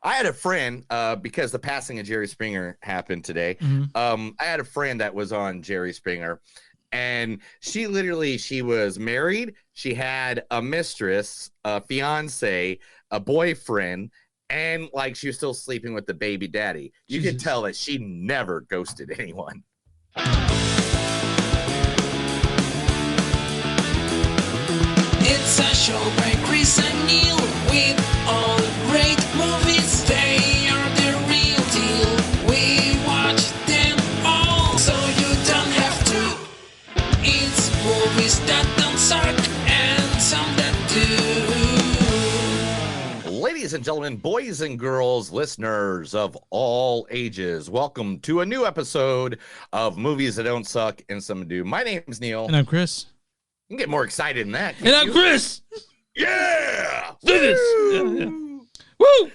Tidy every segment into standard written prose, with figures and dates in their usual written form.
I had a friend, because the passing of Jerry Springer happened today. I had a friend that was on Jerry Springer, and she was married. She had a mistress, a fiance, a boyfriend, and like she was still sleeping with the baby daddy. You could tell that she never ghosted anyone. It's a show by Chris and Neil with all great movies. They are the real deal. We watch them all, so you don't have to. It's movies that don't suck and some that do. Ladies and gentlemen, boys and girls, listeners of all ages, welcome to a new episode of Movies That Don't Suck and Some Do. My name's Neil. And I'm Chris. You can get more excited than that. And I'm Chris. Yeah! Do this. Woo!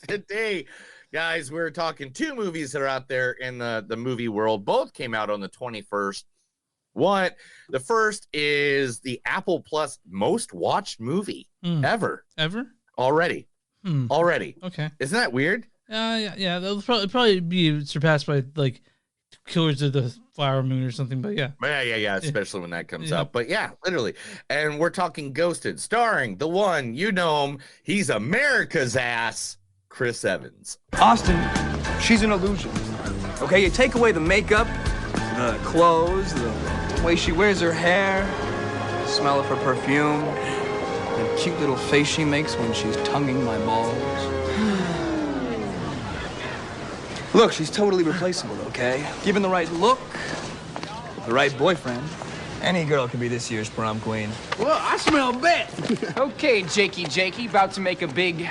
Today, guys, we're talking two movies that are out there in the movie world. Both came out on the 21st. The first is the Apple Plus most watched movie ever. Already. Okay. Isn't that weird? Yeah. That'll probably be surpassed by like Killers of the Flower Moon or something. But yeah. Yeah. Especially when that comes out. But yeah, literally. And we're talking Ghosted, starring the one, you know him. He's America's ass, Chris Evans. Austin, she's an illusion. Okay, you take away the makeup, the clothes, the way she wears her hair, the smell of her perfume, the cute little face she makes when she's tonguing my balls. Look, she's totally replaceable, okay? Given the right look, the right boyfriend, any girl can be this year's prom queen. Well, I smell Beth. Okay, Jakey, about to make a big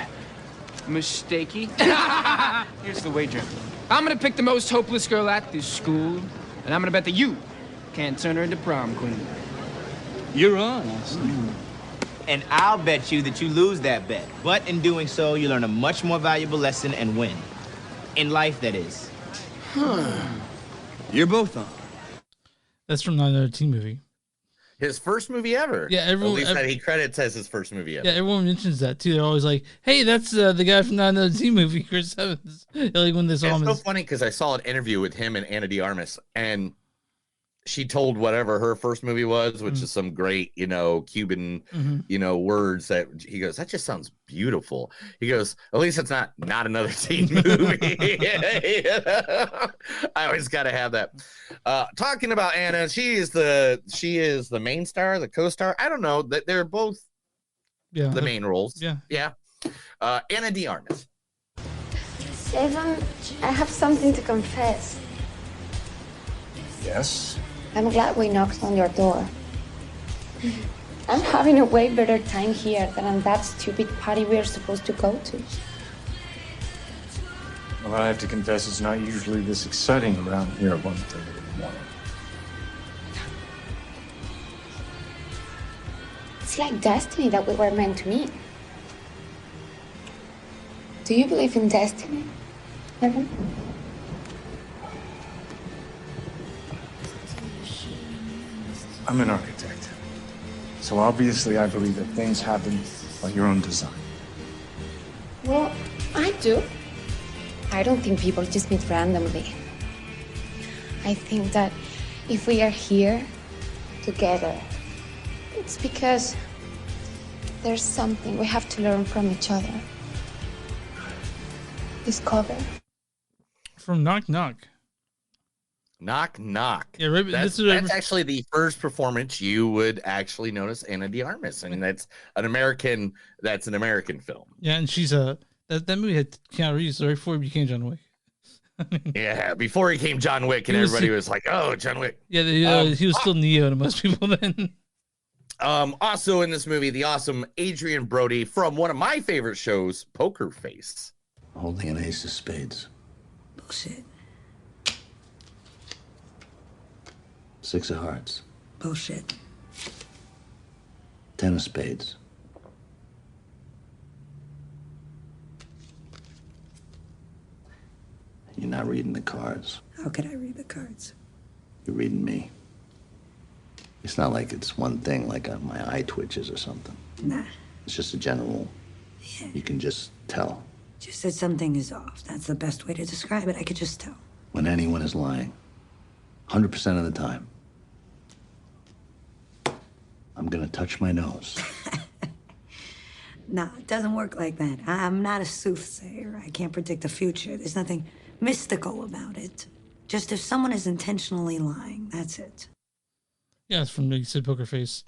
mistakey. Here's the wager. I'm gonna pick the most hopeless girl at this school, and I'm gonna bet that you can't turn her into prom queen. You're on, Austin. And I'll bet you that you lose that bet. But in doing so, you learn a much more valuable lesson and win. In life, that is. You're both on. That's from another teen movie. His first movie ever. Yeah, everyone. At least that he credits as his first movie ever. Yeah, everyone mentions that too. They're always like, "Hey, that's the guy from another teen movie, Chris Evans." Like when they saw him. It's so funny because I saw an interview with him and Anna de Armas, and she told whatever her first movie was, which is some great, Cuban, words that he goes, that just sounds beautiful. He goes, at least it's not another teen movie. I always got to have that. Talking about Anna, she is the main star, the co-star. I don't know that they're both the main roles. Yeah. Anna de Armas. Evan, I have something to confess. Yes? I'm glad we knocked on your door. I'm having a way better time here than on that stupid party we are supposed to go to. Well, I have to confess, it's not usually this exciting around here at 1:30 in the morning. It's like destiny that we were meant to meet. Do you believe in destiny, Evan? I'm an architect, so obviously I believe that things happen by your own design. Well, I do. I don't think people just meet randomly. I think that if we are here together, it's because there's something we have to learn from each other. Discover. From Knock Knock. Knock Knock. Yeah, right. That's actually the first performance you would actually notice Anna de Armas, and that's an American film. Yeah, and she's that movie had Keanu Reeves right before he became John Wick. Yeah, before he came John Wick, and everybody was like, "Oh, John Wick." Yeah, he was still Neo to most people then. Also in this movie, the awesome Adrian Brody from one of my favorite shows, Poker Face. Holding an ace of spades. Bullshit. Six of hearts. Bullshit. 10 of spades. You're not reading the cards. How could I read the cards? You're reading me. It's not like it's one thing, like my eye twitches or something. Nah. It's just a general. Yeah. You can just tell. Just that something is off. That's the best way to describe it. I could just tell. When anyone is lying, 100% of the time, I'm gonna touch my nose. Nah, it doesn't work like that. I'm not a soothsayer. I can't predict the future. There's nothing mystical about it. Just if someone is intentionally lying, that's it. Yeah, it's from, you said Poker Face.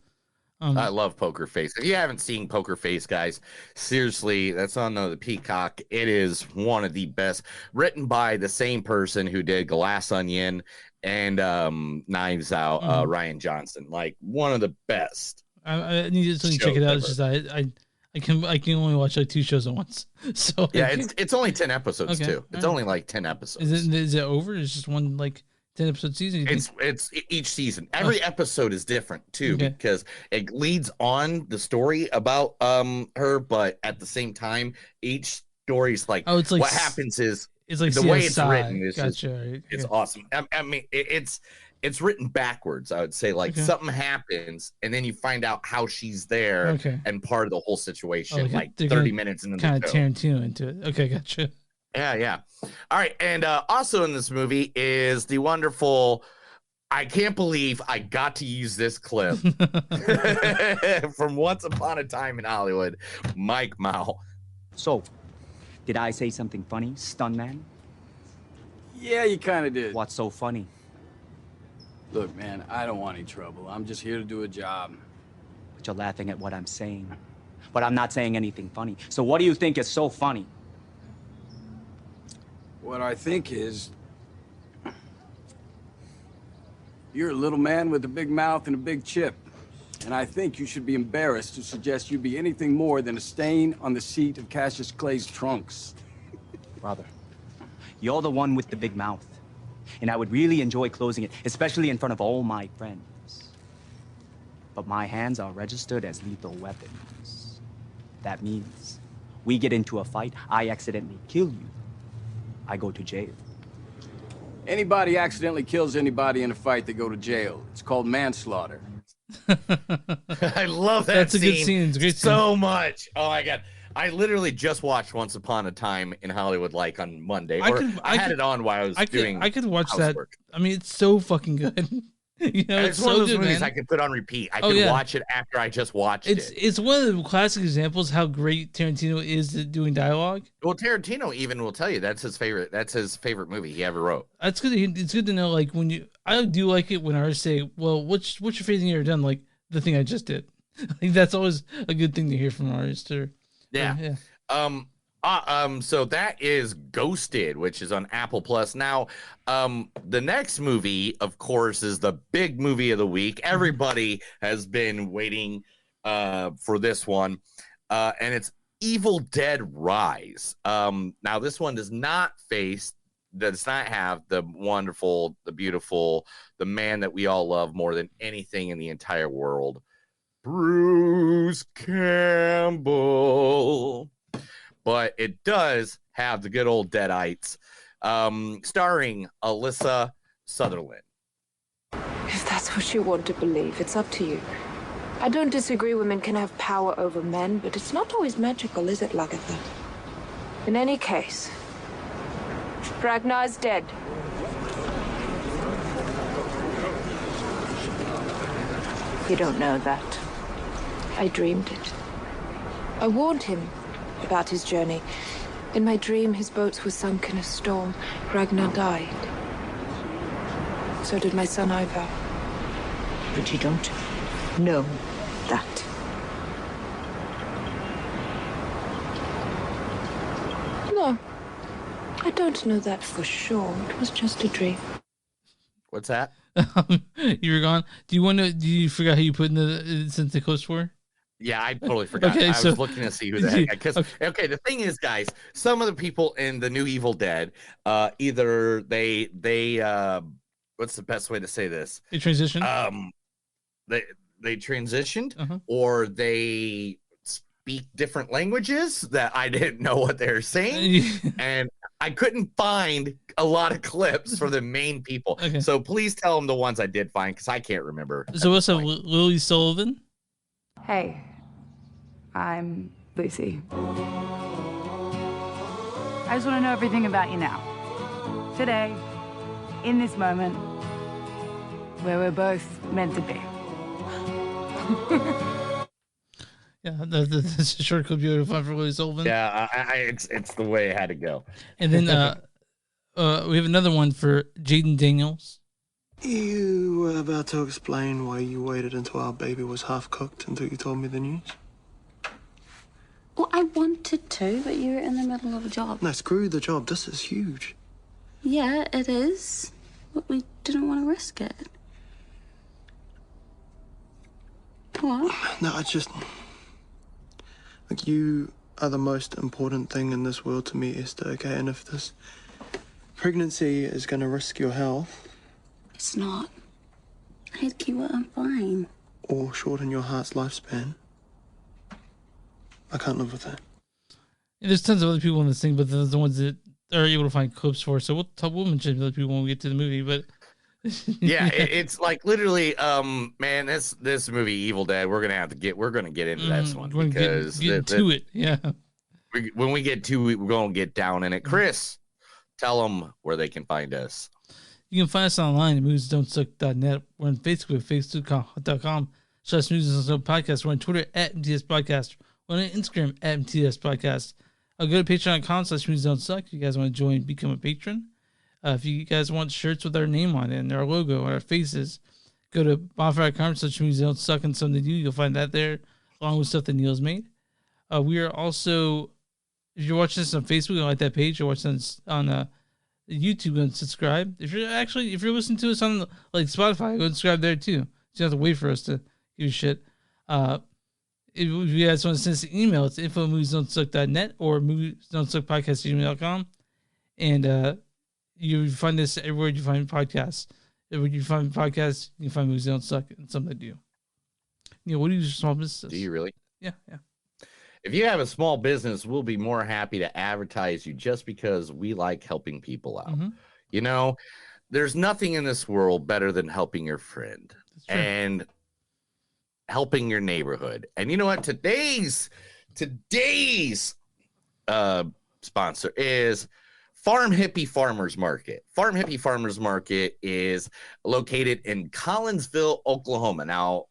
I love Poker Face. If you haven't seen Poker Face, guys, seriously, that's on the Peacock. It is one of the best, written by the same person who did Glass Onion and Knives Out, Ryan Johnson. Like, one of the best. I need to check it out. It's just I can only watch like 2 shows at once. So yeah, it's only 10 episodes too. It's only like 10 episodes. Is it over? It's just one like 10 episode season? It's each season. Every episode is different too, because it leads on the story about her, but at the same time, each story's like, it's like what happens is it's like the CSI. way it's written is Gotcha. it's awesome. I mean, it's written backwards. I would say like something happens and then you find out how she's there and part of the whole situation, like 30 minutes into the show. Kind of Tarantino into it. Okay, gotcha. Yeah. All right. And also in this movie is the wonderful, I can't believe I got to use this clip from Once Upon a Time in Hollywood, Mike Mao. So, did I say something funny, stun man? Yeah, you kind of did. What's so funny? Look, man, I don't want any trouble. I'm just here to do a job. But you're laughing at what I'm saying. But I'm not saying anything funny. So what do you think is so funny? What I think is, you're a little man with a big mouth and a big chip. And I think you should be embarrassed to suggest you be anything more than a stain on the seat of Cassius Clay's trunks. Brother, you're the one with the big mouth. And I would really enjoy closing it, especially in front of all my friends. But my hands are registered as lethal weapons. That means we get into a fight, I accidentally kill you. I go to jail. Anybody accidentally kills anybody in a fight, they go to jail. It's called manslaughter. I love that That's a good scene. It's a great so much. Oh my God. I literally just watched Once Upon a Time in Hollywood like on Monday. I had it on while I was doing I could watch housework. that. I mean, it's so fucking good. You know, it's one of those movies I could put on repeat. I could watch it after I just watched it. It's one of the classic examples how great Tarantino is at doing dialogue. Well, Tarantino even will tell you that's his favorite. That's his favorite movie he ever wrote. That's good. It's good to know. Like I do like it when artists say, "Well, what's your favorite thing you ever done?" Like the thing I just did. I think that's always a good thing to hear from an artist. Yeah. So that is Ghosted, which is on Apple Plus. Now, the next movie, of course, is the big movie of the week. Everybody has been waiting for this one, and it's Evil Dead Rise. Now, this one does not have the wonderful, the beautiful, the man that we all love more than anything in the entire world, Bruce Campbell. But it does have the good old Deadites, starring Alyssa Sutherland. If that's what you want to believe, it's up to you. I don't disagree women can have power over men, but it's not always magical, is it, Lagatha? In any case, Ragnar's dead. You don't know that. I dreamed it. I warned him about his journey. In my dream, his boats were sunk in a storm. Ragnar died. So did my son Ivar. But you don't know that. No, I don't know that for sure. It was just a dream. What's that? You were gone. Do you forgot who you put in the since the Coast War? Yeah, I totally forgot. Okay, I was looking to see who the heck. Because the thing is, guys, some of the people in the new Evil Dead, either they what's the best way to say this? They transitioned. They transitioned, or they speak different languages that I didn't know what they were saying, and I couldn't find a lot of clips for the main people. Okay. So please tell them the ones I did find, because I can't remember. So what's up, Lily Sullivan? Hey, I'm Lucy. I just want to know everything about you now. Today, in this moment, where we're both meant to be. Yeah, that's a short clip you would find for Louis Sullivan. Yeah, it's the way it had to go. And then we have another one for Jaden Daniels. You were about to explain why you waited until our baby was half cooked until you told me the news? Well, I wanted to, but you were in the middle of a job. No, screw the job. This is huge. Yeah, it is. But we didn't want to risk it. What? No, I just... Like, you are the most important thing in this world to me, Esther, okay? And if this pregnancy is going to risk your health... It's not. I had keyword, I'm fine. Or shorten your heart's lifespan, I can't live with that. Yeah, there's tons of other people in this thing, but those are the ones that are able to find clips for. So we'll mention other people when we get to the movie, but... Yeah, it's like literally, man, this movie Evil Dead, we're gonna get into this one because get into it. Yeah, when we get to it, we're gonna get down in it. Chris, tell them where they can find us. You can find us online at moviesdon'tsuck.net. We're on Facebook, facebook.com/moviesdon'tsuck podcast. We're on Twitter at MTS Podcast. We're on Instagram at MTS Podcast. I'll go to patreon.com/moviesdon'tsuck. If you guys want to join, become a patron. If you guys want shirts with our name on it and our logo and our faces, go to bonfire.com/moviesdon'tsuck and something to do. You'll find that there, along with stuff that Neil's made. We are also, if you're watching this on Facebook and like that page, or watching this on YouTube, and subscribe. If you're listening to us on like Spotify, go and subscribe there too. So you don't have to wait for us to give you shit. If you guys want to send us an email, it's info@moviesdon'tsuck.net or moviesdon'tsuckpodcast@gmail.com. And you find this everywhere you find podcasts. Everywhere you find podcasts, you can find Movies Don't Suck and something to do. What do you small business? Do you really? Yeah. If you have a small business, we'll be more happy to advertise you just because we like helping people out. Mm-hmm. You know, there's nothing in this world better than helping your friend and helping your neighborhood. And you know what? Today's sponsor is Farm Hippie Farmers Market. Farm Hippie Farmers Market is located in Collinsville, Oklahoma. Now,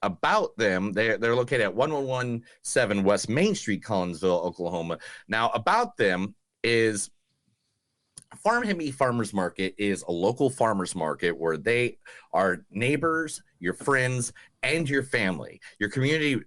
about them, they're located at 1117 West Main Street, Collinsville, Oklahoma. Now, about them is Farm Hippie Farmers Market is a local farmers market where they are neighbors, your friends, and your family, your community,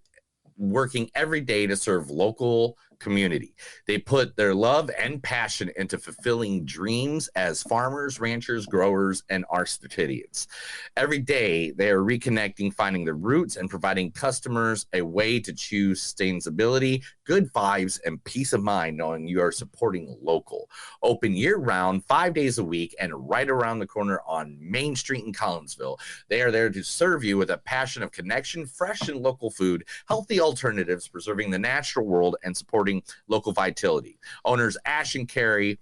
working every day to serve local community. They put their love and passion into fulfilling dreams as farmers, ranchers, growers, and artisans. Every day, they are reconnecting, finding their roots, and providing customers a way to choose sustainability, good vibes, and peace of mind knowing you are supporting local. Open year-round, 5 days a week, and right around the corner on Main Street in Collinsville. They are there to serve you with a passion of connection, fresh and local food, healthy alternatives, preserving the natural world, and supporting local vitality. Owners Ash and Carrie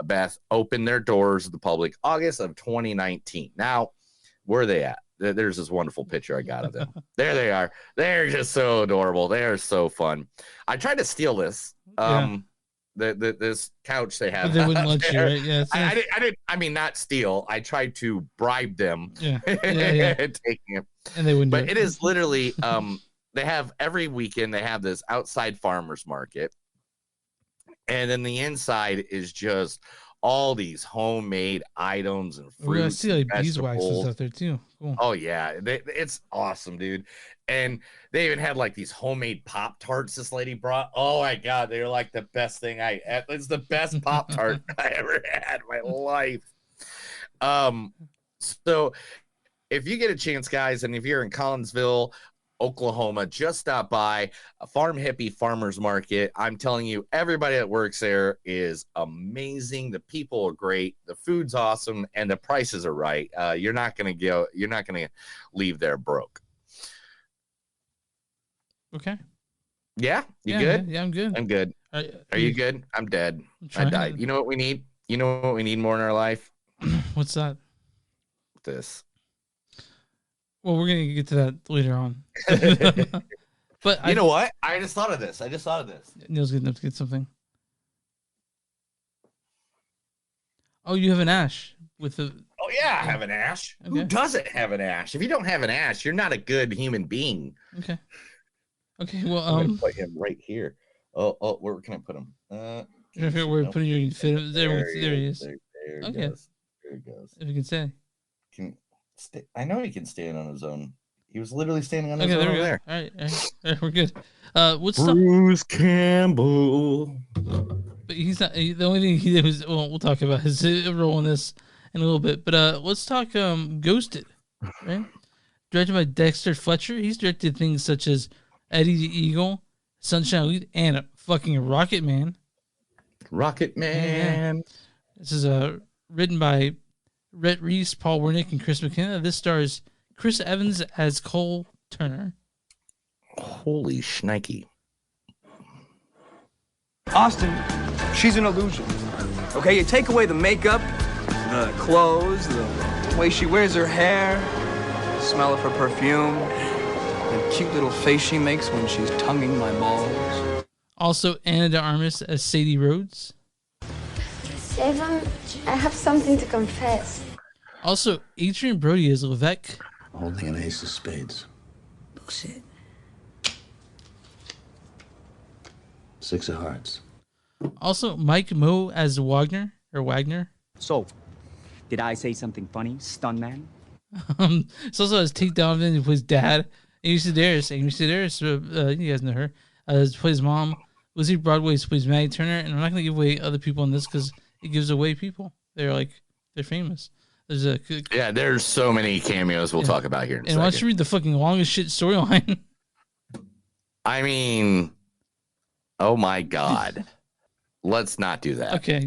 Beth opened their doors to the public August of 2019. Now, where are they at? There's this wonderful picture I got of them. There they are. They're just so adorable. They are so fun. I tried to steal this. This couch they have. But they wouldn't let you, right? Yeah. I mean, not steal. I tried to bribe them. Yeah. Taking it. And they wouldn't. But it is literally they have every weekend they have this outside farmers market, and then the inside is just all these homemade items and fruits. I see like beeswax and stuff there too. Cool. Oh yeah, it's awesome, dude. And they even had like these homemade Pop-Tarts this lady brought. Oh my god, they're like the best thing it's the best Pop-Tart I ever had in my life. So if you get a chance, guys, and if you're in Collinsville, Oklahoma, just stop by a Farm Hippie Farmers Market. I'm telling you, everybody that works there is amazing. The people are great, the food's awesome, and the prices are right. You're not gonna leave there broke. Okay. Yeah, you good? Yeah, I'm good. I'm good. Are you good? I'm dead. I died. You know what we need? You know what we need more in our life? What's that? This. Well, we're gonna get to that later on. But you know what? I just thought of this. Neil's good enough to get something. Oh, you have an ash with the. Oh yeah, I have an ash. Okay. Who doesn't have an ash? If you don't have an ash, you're not a good human being. Okay. Okay. Well, I'm gonna put him right here. Oh, where can I put him? Where putting your fit? There he is. There he okay. goes. There he goes. If you can say. I know he can stand on his own. He was literally standing on his own over there. All right, we're good. What's Bruce Campbell? But he's not. The only thing he did was we'll talk about his role in this in a little bit. But let's talk Ghosted, right? Directed by Dexter Fletcher. He's directed things such as Eddie the Eagle, Sunshine Elite, and fucking Rocket Man. Rocket Man. Yeah. This is written by Rhett Reese, Paul Wernick, and Chris McKenna. This stars Chris Evans as Cole Turner. Holy shnikey. Austin, she's an illusion. Okay, you take away the makeup, the clothes, the way she wears her hair, the smell of her perfume, the cute little face she makes when she's tonguing my balls. Also, Anna de Armas as Sadie Rhodes. Evan, I have something to confess. Also, Adrian Brody as Levesque. Holding an ace of spades. Bullshit. 6 of hearts. Also, Mike Moe as Wagner. So, did I say something funny, stun man? It's also as Tate Donovan, who plays dad. Amy Sedaris, you guys know her. Plays mom. Lizzie Broadway plays Maddie Turner. And I'm not going to give away other people in this because it gives away people. They're famous. There's so many cameos we'll talk about here in a second. Why don't you read the fucking longest shit storyline? I mean, oh my God. Let's not do that. Okay.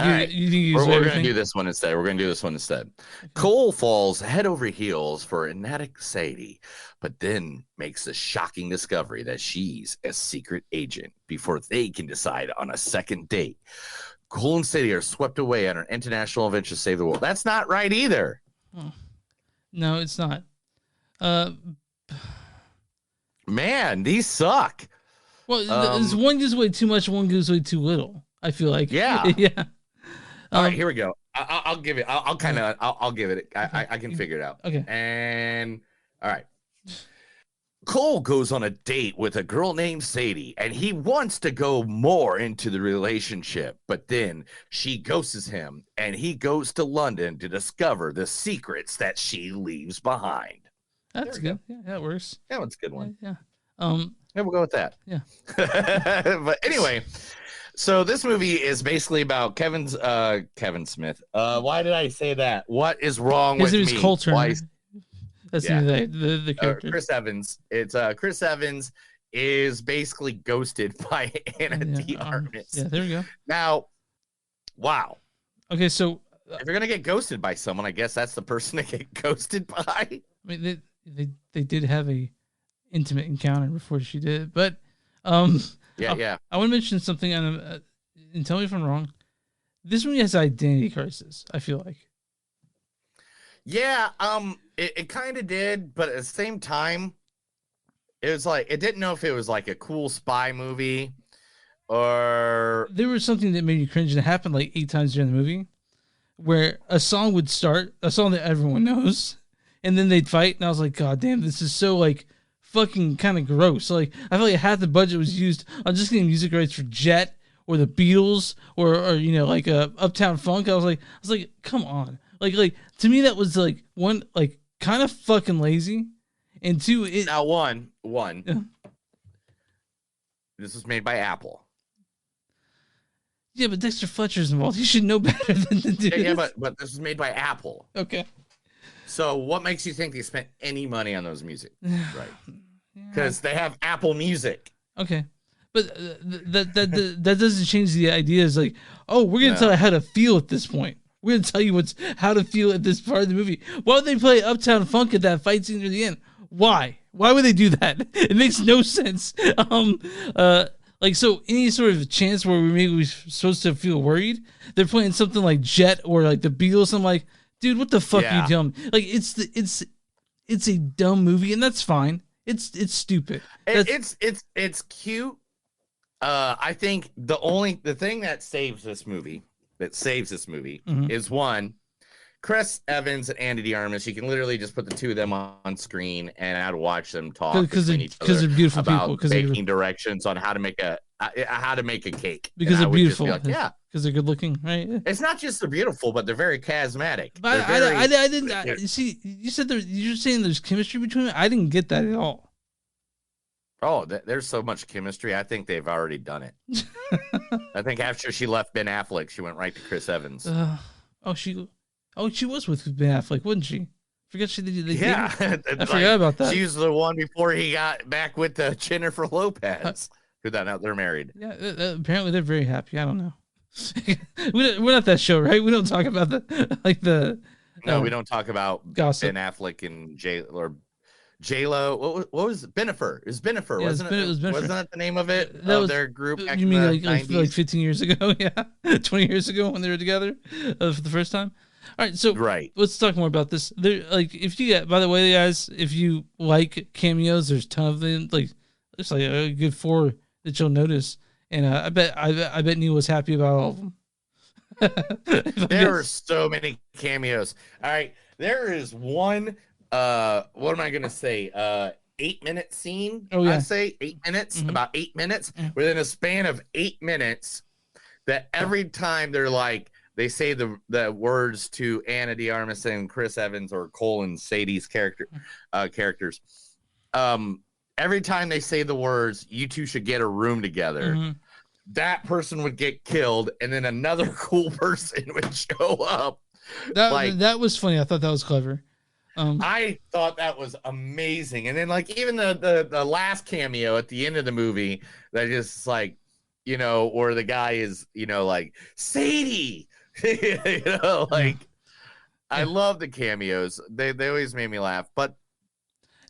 We're going to do this one instead. Cole falls head over heels for Enatic Sadie, but then makes the shocking discovery that she's a secret agent before they can decide on a second date. Cole and Sadie are swept away on an international adventure to save the world. That's not right either. Oh. No, it's not. Man, these suck. Well, one gives away too much, one gives away too little. I feel like. Yeah. Yeah. All right, here we go. I'll give it. I'll give it. I can figure it out. Okay. And all right. Cole goes on a date with a girl named Sadie, and he wants to go more into the relationship, but then she ghosts him, and he goes to London to discover the secrets that she leaves behind. That's good. Yeah, that works. That one's a good one. Yeah. Yeah, we'll go with that. Yeah. But anyway, so this movie is basically about Kevin Smith. Why did I say that? What is wrong with me? His name is Cole Turner. That's the character. Chris Evans. It's Chris Evans is basically ghosted by Anna de Armas. Yeah, there we go. Now, wow. Okay, so if you're gonna get ghosted by someone, I guess that's the person to get ghosted by. I mean, they did have a intimate encounter before she did, but yeah. I want to mention something, and tell me if I'm wrong. This movie has identity crisis. I feel like. Yeah, it kind of did, but at the same time, it was like it didn't know if it was like a cool spy movie or there was something that made you cringe, and it happened like 8 times during the movie, where a song would start, a song that everyone knows, and then they'd fight, and I was like, God damn, this is so like fucking kind of gross. Like I feel like half the budget was used on just getting music rights for Jet or the Beatles or like Uptown Funk. I was like, come on. Like to me that was like one like kind of fucking lazy, and two now one. Yeah. This was made by Apple. Yeah, but Dexter Fletcher's involved. He should know better than to do this. Yeah, but this was made by Apple. Okay. So what makes you think they spent any money on those music? Right. Because they have Apple Music. Okay. But that doesn't change the idea. It's like, oh, we're gonna tell you how to feel at this point. We're gonna tell you how to feel at this part of the movie. Why would they play Uptown Funk at that fight scene near the end? Why? Why would they do that? It makes no sense. Like so, any sort of chance where we're supposed to feel worried, they're playing something like Jet or like the Beatles. I'm like, dude, what the fuck are you doing? Like it's a dumb movie, and that's fine. It's stupid. It's cute. I think the thing that saves this movie that saves this movie Mhm. is one, Chris Evans and Andy Armas. You can literally just put the two of them on screen and I'd watch them talk Because between they're, each other they're beautiful about people. Because they're, making directions on how to make a cake. because And I they're would just beautiful. be like, yeah. Because they're good looking, right? It's not just they're beautiful, but they're very charismatic. But They're I very- didn't. You see, you said you're saying there's chemistry between them. I didn't get that at all. Oh, there's so much chemistry. I think they've already done it. I think after she left Ben Affleck, she went right to Chris Evans. She was with Ben Affleck, wasn't she? Forget she did. Yeah, I forgot about that. She was the one before he got back with Jennifer Lopez. Who that now they're married. Yeah, apparently they're very happy. I don't know. We're not that show, right? We don't talk about the No, we don't talk about gossip. Ben Affleck and J-Lo. What was it? Benifer? It was Benifer, Yeah, wasn't it? Benifer. Wasn't that the name of it? That of was their group back You in mean the like 90s? 15 years ago? Yeah, 20 years ago when they were together for the first time. All right, so let's talk more about this. There, like, if you get, by the way, guys, if you like cameos, there's a ton of them. Like, there's like a good 4 that you'll notice, and I bet Neil was happy about all of them. There are so many cameos. All right, there is one. What am I gonna say? 8-minute scene. Oh, yeah. I say 8 minutes. About 8 minutes within a span of 8 minutes. That every time they're like. They say the words to Anna de Armas and Chris Evans or Cole and Sadie's characters. Every time they say the words, you two should get a room together. That person would get killed, and then another cool person would show up. That was funny. I thought that was clever. I thought that was amazing. And then like even the last cameo at the end of the movie, that just like, you know, where the guy is, you know, like Sadie. You know, like I love the cameos. They always made me laugh. But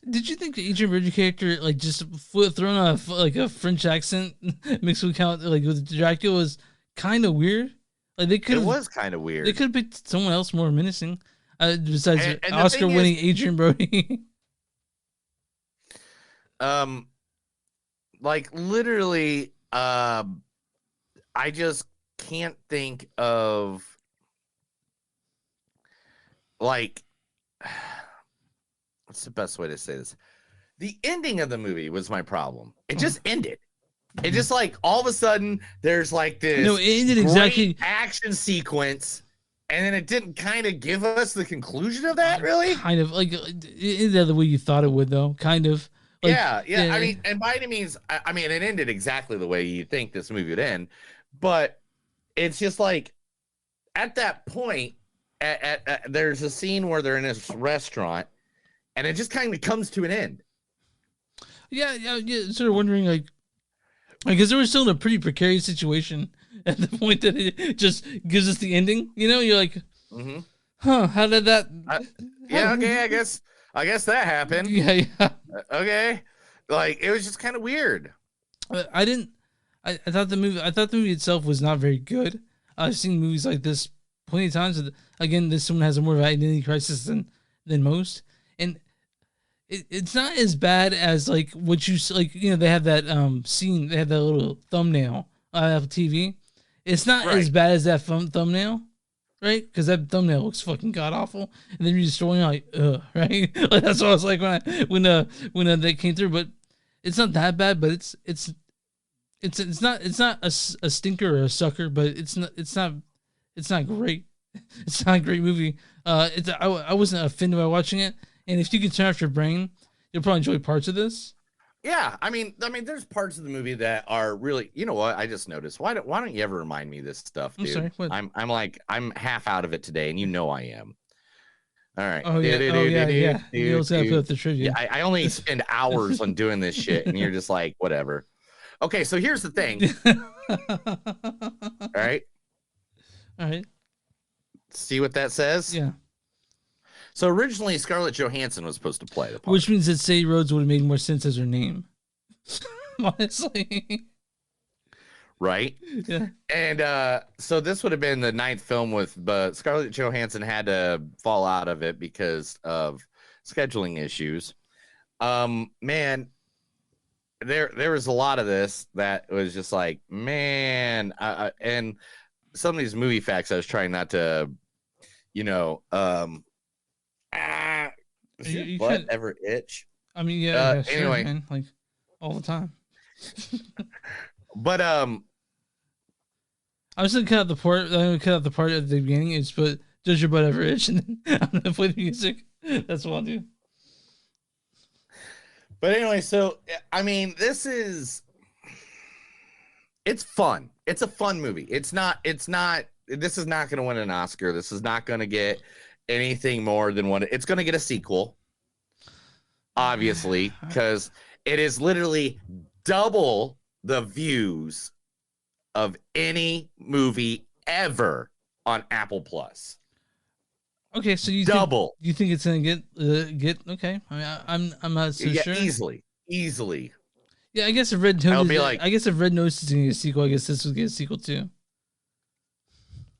did you think the Adrian Brody character, like just throwing a French accent mixed with with Dracula, was kind of weird? Like they could. It was kind of weird. They could have picked someone else more menacing, besides and Oscar-winning Adrian Brody. Like literally, I just can't think of like what's the best way to say this. The ending of the movie was my problem. It just ended. It just like all of a sudden there's like this No, it ended exactly action sequence, and then it didn't kind of give us the conclusion of that, really. Kind of like it ended the way you thought it would, though. Kind of. Like, yeah. I mean, and by any means, I mean it ended exactly the way you think this movie would end, but it's just like at that point, there's a scene where they're in this restaurant, and it just kind of comes to an end. Yeah. Sort of wondering, like, because they were still in a pretty precarious situation at the point that it just gives us the ending. You know, you're like, huh? How did that? Yeah. Okay. I guess that happened. Yeah. Okay. Like it was just kind of weird. I thought the movie itself was not very good. I've seen movies like this plenty of times. Again, this one has a more of an identity crisis than most, and it's not as bad as like what you like. You know, they have that scene. They have that little thumbnail of TV. It's not as bad as that thumbnail, right? Because that thumbnail looks fucking god awful, and then you're just throwing like, right? Like that's what I was like when that came through. But it's not that bad. But it's not a stinker or a sucker, but it's not great. It's not a great movie. I wasn't offended by watching it, and if you can turn off your brain, you'll probably enjoy parts of this. Yeah, I mean, there's parts of the movie that are really, you know what? I just noticed. Why don't you ever remind me of this stuff, dude? I'm sorry. What? I'm half out of it today, and you know I am. All right. Oh yeah. Neil's gonna put up the trivia. Yeah, I only spend hours on doing this shit, and you're just like, whatever. Okay, so here's the thing. All right. See what that says? Yeah. So originally, Scarlett Johansson was supposed to play the part. Which means that Sadie Rhodes would have made more sense as her name. Honestly. Right? Yeah. And so this would have been the 9th film but Scarlett Johansson had to fall out of it because of scheduling issues. Man, there was a lot of this that was just like, man, and some of these movie facts I was trying not to, does your butt ever itch? I mean, yeah, sure, anyway, man, like all the time. But I was gonna cut out the part. I'm gonna cut out the part at the beginning. It's but does your butt ever itch? And then I'm gonna play the music. That's what I'll do. But anyway, so I mean, it's fun. It's a fun movie. This is not going to win an Oscar. This is not going to get anything more than one. It's going to get a sequel, obviously, because it is literally double the views of any movie ever on Apple Plus. Okay, so you double. You think it's gonna get okay? I mean, I'm not so sure. Easily. Yeah, I guess if Red Notice, I guess if Red Notice is gonna get a sequel, I guess this would get a sequel too.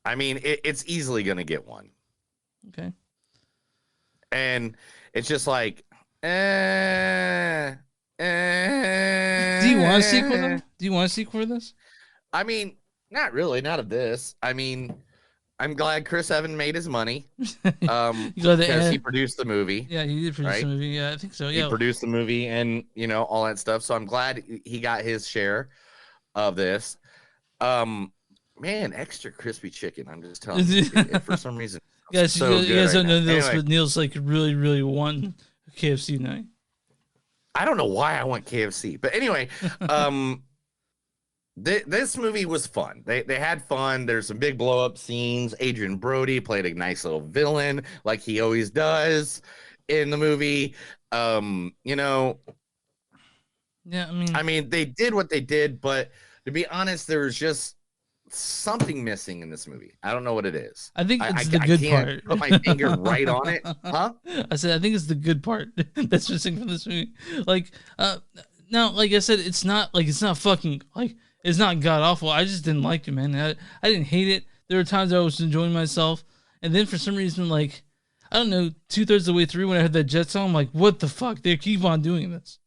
I mean, it's easily gonna get one. Okay. And it's just like, Do you want a sequel though? Do you want a sequel for this? I mean, not really, not of this. I mean, I'm glad Chris Evans made his money. Because he produced the movie. Yeah, he did produce the movie. Yeah, I think so. Yeah, he produced the movie and all that stuff. So I'm glad he got his share of this. Man, extra crispy chicken. I'm just telling you, for some reason. Guys, so you guys don't know this, anyway, but Neil's like really, really won KFC night. I don't know why I want KFC, but anyway, this movie was fun. They had fun. There's some big blow up scenes. Adrian Brody played a nice little villain, like he always does in the movie. Yeah, I mean, they did what they did, but to be honest, there was just something missing in this movie. I don't know what it is. I think it's the good part. Put my finger right on it, huh? I said I think it's the good part that's missing from this movie. Like, now, like I said, it's not fucking like. It's not god awful. I just didn't like it, man. I didn't hate it. There were times I was enjoying myself, and then for some reason, like, I don't know, 2/3 of the way through when I heard that Jet song, I'm like, what the fuck? They keep on doing this.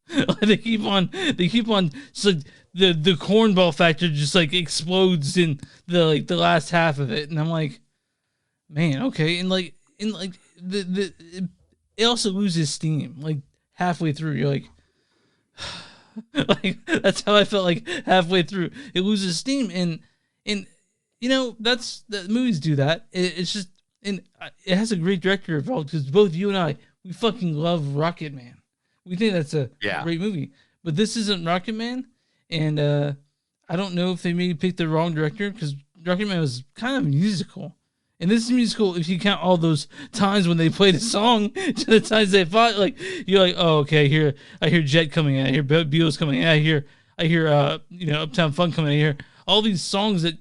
they keep on. Just like the cornball factor just like explodes in the last half of it, and I'm like, man, okay, and it also loses steam like halfway through. You're like. Like that's how I felt like halfway through. It loses steam, and that's the movies do that. It's just and it has a great director involved because both you and I we fucking love Rocket Man. We think that's a great movie, but this isn't Rocket Man, and I don't know if they maybe picked the wrong director because Rocket Man was kind of musical. And this is musical if you count all those times when they played a song to the times they fought. Like you're like, oh, okay, I hear Jet coming in, I hear Beatles coming in, I hear Uptown Funk coming in, I hear all these songs that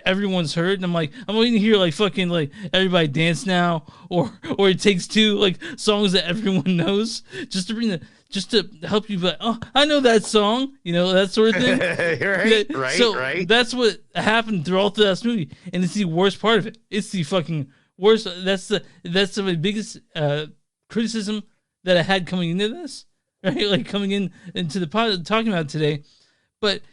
everyone's heard, and I'm like, I'm waiting to hear like fucking like Everybody Dance Now or It Takes Two, like songs that everyone knows, just to help you. But oh, I know that song, that sort of thing. right. That's what happened throughout this movie, and it's the worst part of it. It's the fucking worst. That's the biggest criticism that I had coming into this, right? Like coming into the pod talking about it today. But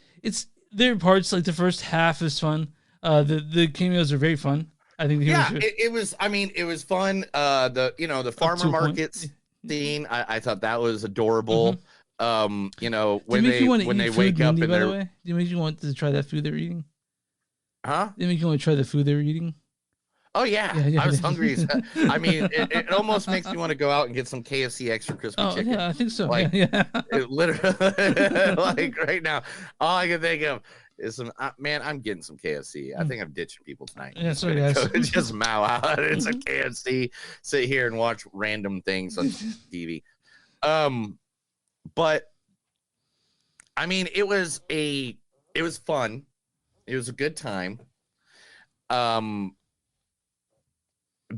there are parts like the first half is fun. The cameos are very fun. I think it was. I mean, it was fun. The farmer markets scene, I thought that was adorable. Mm-hmm. When they wake up and they're. Do you make you want to try that food they're eating? Huh? Do you make you want to try the food they were eating? Oh yeah. I was hungry. I mean, it almost makes me want to go out and get some KFC extra crispy chicken. Yeah, I think so. Like, yeah. It literally, like right now, all I can think of is some. Man, I'm getting some KFC. I think I'm ditching people tonight. Yeah, sorry guys. Just mow out. It's a KFC. Sit here and watch random things on TV. But I mean, it was fun. It was a good time.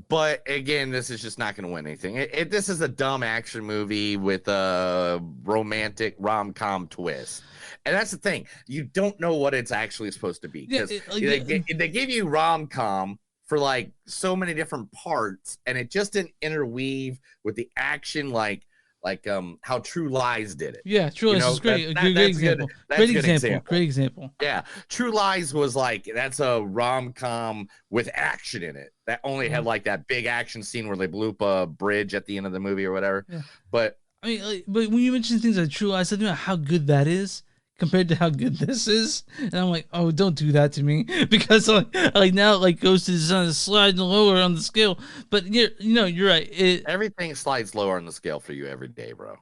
But again, this is just not going to win anything. This is a dumb action movie with a romantic rom-com twist. And that's the thing. You don't know what it's actually supposed to be. Because they give you rom-com for like so many different parts, and it just didn't interweave with the action like like how True Lies did it. Yeah, True Lies is great. Great example. Great example. Yeah, True Lies was like that's a rom-com with action in it. That only had like that big action scene where they blew up a bridge at the end of the movie or whatever. Yeah. But I mean, but when you mention things like True Lies, I think about how good that is compared to how good this is, and I'm like, oh, don't do that to me, because like now like Ghost is on a slide lower on the scale. But you're right. Everything slides lower on the scale for you every day, bro.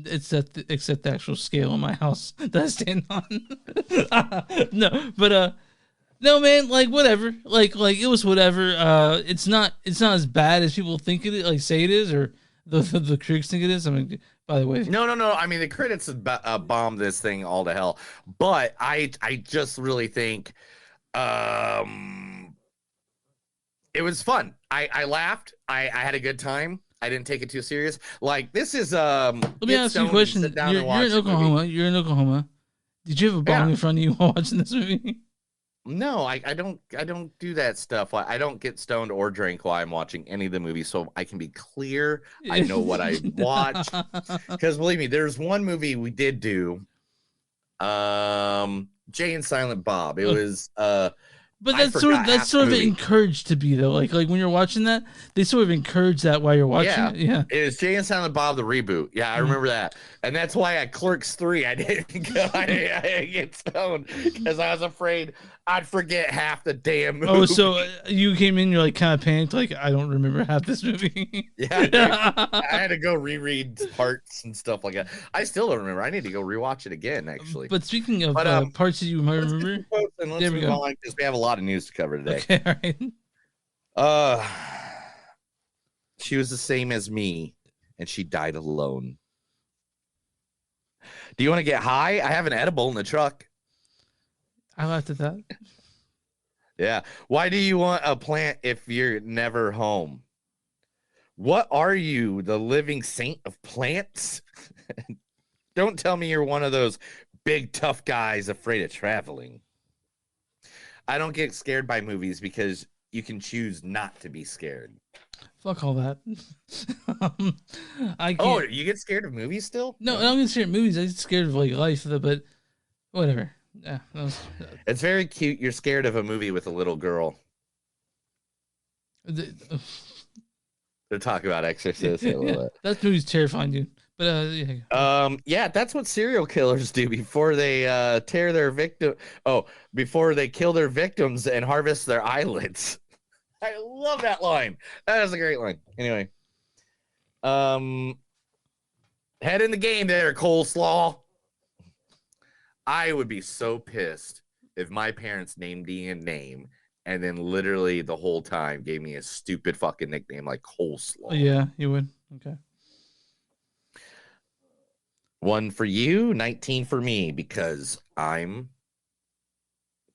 Except the actual scale in my house that I stand on. No, man, like whatever, like it was whatever. It's not as bad as people think it, like say it is, or the critics think it is. I mean, by the way, no. I mean, the critics bombed this thing all to hell, but I just really think, it was fun. I laughed. I had a good time. I didn't take it too serious. Like this is Let me ask you a question. You're in Oklahoma. You're in Oklahoma. Did you have a bong in front of you while watching this movie? No, I don't do that stuff. I don't get stoned or drink while I'm watching any of the movies, so I can be clear. I know what I watch. Because believe me, there's one movie we did do, Jay and Silent Bob. It was But that's sort of encouraged to be though. Like when you're watching that, they sort of encourage that while you're watching it. Yeah. It was Jay and Silent Bob the reboot. Yeah, I remember that. And that's why at Clerks 3 I didn't go. I didn't get stoned because I was afraid I'd forget half the damn movie. Oh, so you came in, you're like kind of panicked, like I don't remember half this movie. Yeah, I had to go reread parts and stuff like that. I still don't remember. I need to go rewatch it again, actually. But speaking of parts that you might remember, let's move on because we have a lot of news to cover today. Okay, all right. She was the same as me, and she died alone. Do you want to get high? I have an edible in the truck. I laughed at that. Yeah. Why do you want a plant if you're never home? What are you, the living saint of plants? Don't tell me you're one of those big, tough guys afraid of traveling. I don't get scared by movies because you can choose not to be scared. Fuck all that. You get scared of movies still? No, I don't get scared of movies. I get scared of like life, but whatever. Yeah, it's very cute. You're scared of a movie with a little girl. They're talking about Exorcist. That movie's terrifying, dude. But yeah, that's what serial killers do before they tear their victim. Oh, before they kill their victims and harvest their eyelids. I love that line. That is a great line. Anyway, head in the game there, coleslaw. I would be so pissed if my parents named me a name and then literally the whole time gave me a stupid fucking nickname like coleslaw. Yeah, you would. Okay. 1 for you, 19 for me, because I'm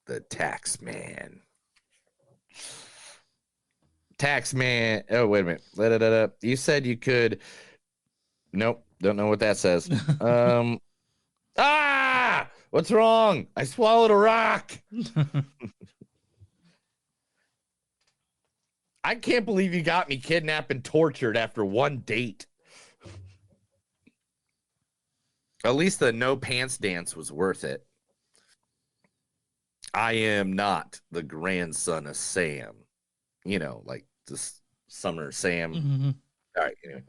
the tax man. Tax man. Oh, wait a minute. You said you could. Nope. Don't know what that says. What's wrong? I swallowed a rock. I can't believe you got me kidnapped and tortured after one date. At least the no pants dance was worth it. I am not the grandson of Sam. You know, like this Summer Sam. Mm-hmm. All right, anyway.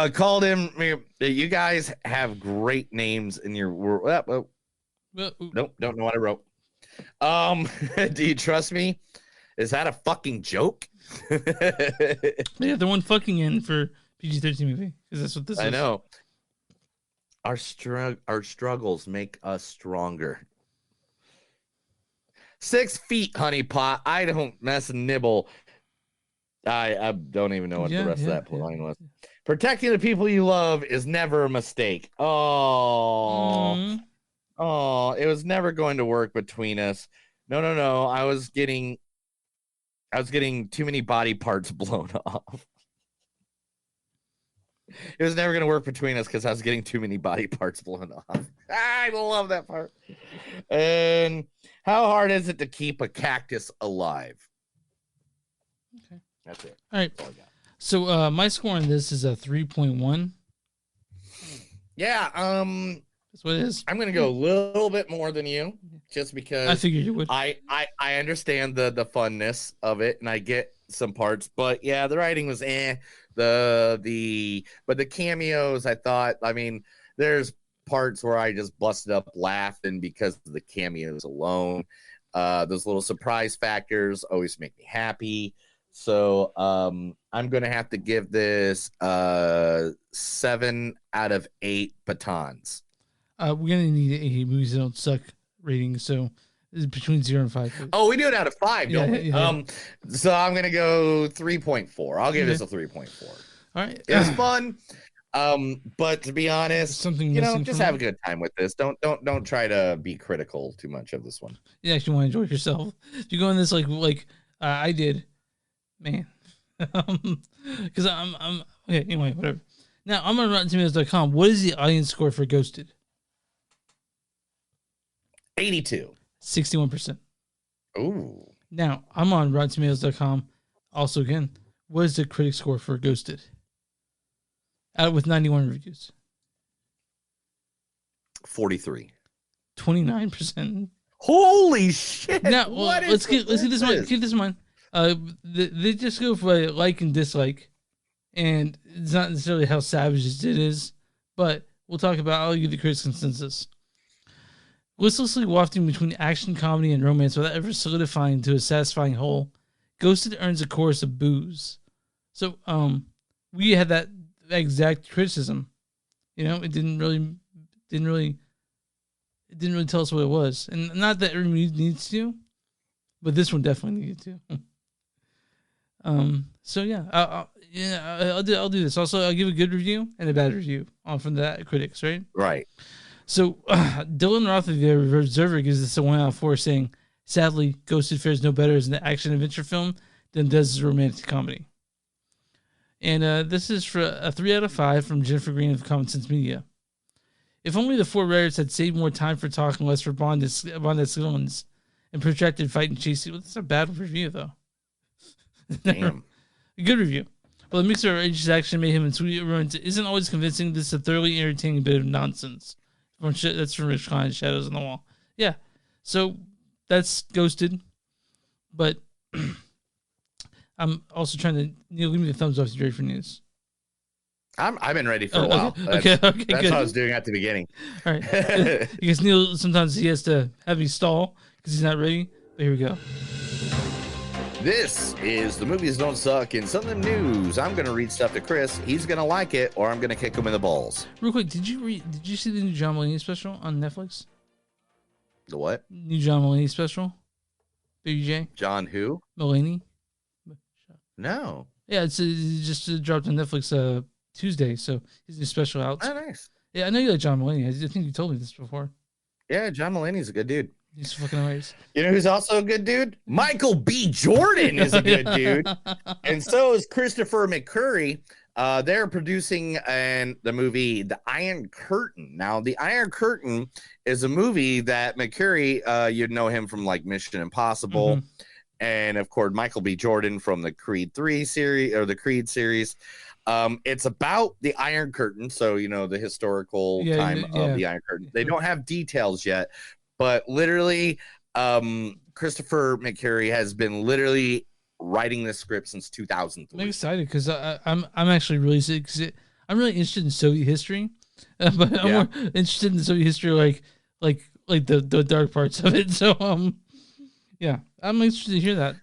Called him. You guys have great names in your world. Nope, don't know what I wrote. Do you trust me? Is that a fucking joke? Yeah, the one fucking in for PG-13 movie, because that's what this is. I know. Our struggles make us stronger. 6 feet, honey pot. I don't mess and nibble. I don't even know what the rest of that line was. Protecting the people you love is never a mistake. Oh, it was never going to work between us. No. I was getting too many body parts blown off. It was never going to work between us because I was getting too many body parts blown off. I love that part. And how hard is it to keep a cactus alive? Okay. That's it. All right. So my score on this is a 3.1. Yeah, that's what it is. I'm gonna go a little bit more than you, just because I figured you would. I understand the funness of it, and I get some parts, but yeah, the writing was but the cameos, I thought, I mean, there's parts where I just busted up laughing because of the cameos alone. Those little surprise factors always make me happy. So I'm gonna have to give this 7 out of 8 batons. We're gonna need a movies that don't suck rating, so it's between 0 and 5. Please. Oh, we do it out of 5, don't we? Yeah. So I'm gonna go 3.4. I'll give this a 3.4. All right, it was fun. But to be honest, something just have a good time with this. Don't try to be critical too much of this one. You actually want to enjoy yourself. If you go in this like I did, man, because I'm okay. Anyway, whatever. Now I'm on RottenTomatoes.com. What is the audience score for Ghosted? 82. 61%. Ooh. Now I'm on RottenTomatoes.com. Also, again, what is the critic score for Ghosted? Out with 91 reviews. 43. 29%. Holy shit! Now, let's keep this in mind. Keep this in mind. They just go for like and dislike, and it's not necessarily how savage it is, but we'll talk about. I'll give the critics' consensus. Listlessly wafting between action, comedy, and romance without ever solidifying to a satisfying whole, Ghosted earns a chorus of boos. So, we had that exact criticism. You know, it didn't really tell us what it was, and not that every movie needs to, but this one definitely needed to. So yeah, I'll do this. Also, I'll give a good review and a bad review from the critics, right? Right. So Dylan Roth of the Observer gives this a 1 out of 4, saying, "Sadly, Ghosted fares no better as an action adventure film than does as a romantic comedy." And this is for a 3 out of 5 from Jennifer Green of Common Sense Media. If only the 4 writers had saved more time for talk and less for bonded villains and protracted fight and chase. Well, that's a bad review, though. Damn. A good review. Well, the mixture of outrageous action, mayhem, and sweet romance isn't always convincing. This is a thoroughly entertaining bit of nonsense. That's from Rich Klein, Shadows on the Wall. Yeah. So that's Ghosted. But I'm also trying to... Neil, give me the thumbs up if you're ready for news. I've been ready for a while. Okay, That's good. what I was doing at the beginning. All right. Because Neil, sometimes he has to have me stall because he's not ready. But here we go. This is The Movies Don't Suck in Some of Them News. I'm going to read stuff to Chris. He's going to like it, or I'm going to kick him in the balls. Real quick, did you see the new John Mulaney special on Netflix? The what? New John Mulaney special? Baby J? John who? Mulaney? No. Yeah, it just dropped on Netflix Tuesday, so his new special out. Oh, nice. Yeah, I know you like John Mulaney. I think you told me this before. Yeah, John Mulaney's a good dude. He's fucking amazing. You know who's also a good dude? Michael B. Jordan is a good dude. And so is Christopher McCurry. They're producing the movie The Iron Curtain. Now, The Iron Curtain is a movie that McCurry, you'd know him from like Mission Impossible. Mm-hmm. And of course, Michael B. Jordan from the Creed 3 series or the Creed series. It's about the Iron Curtain. So, you know, the historical time of the Iron Curtain. They don't have details yet, but literally, Christopher McCurry has been literally writing this script since 2003. I'm excited because I'm actually really I'm really interested in Soviet history, but I'm more interested in Soviet history like the dark parts of it. So yeah, I'm interested to hear that.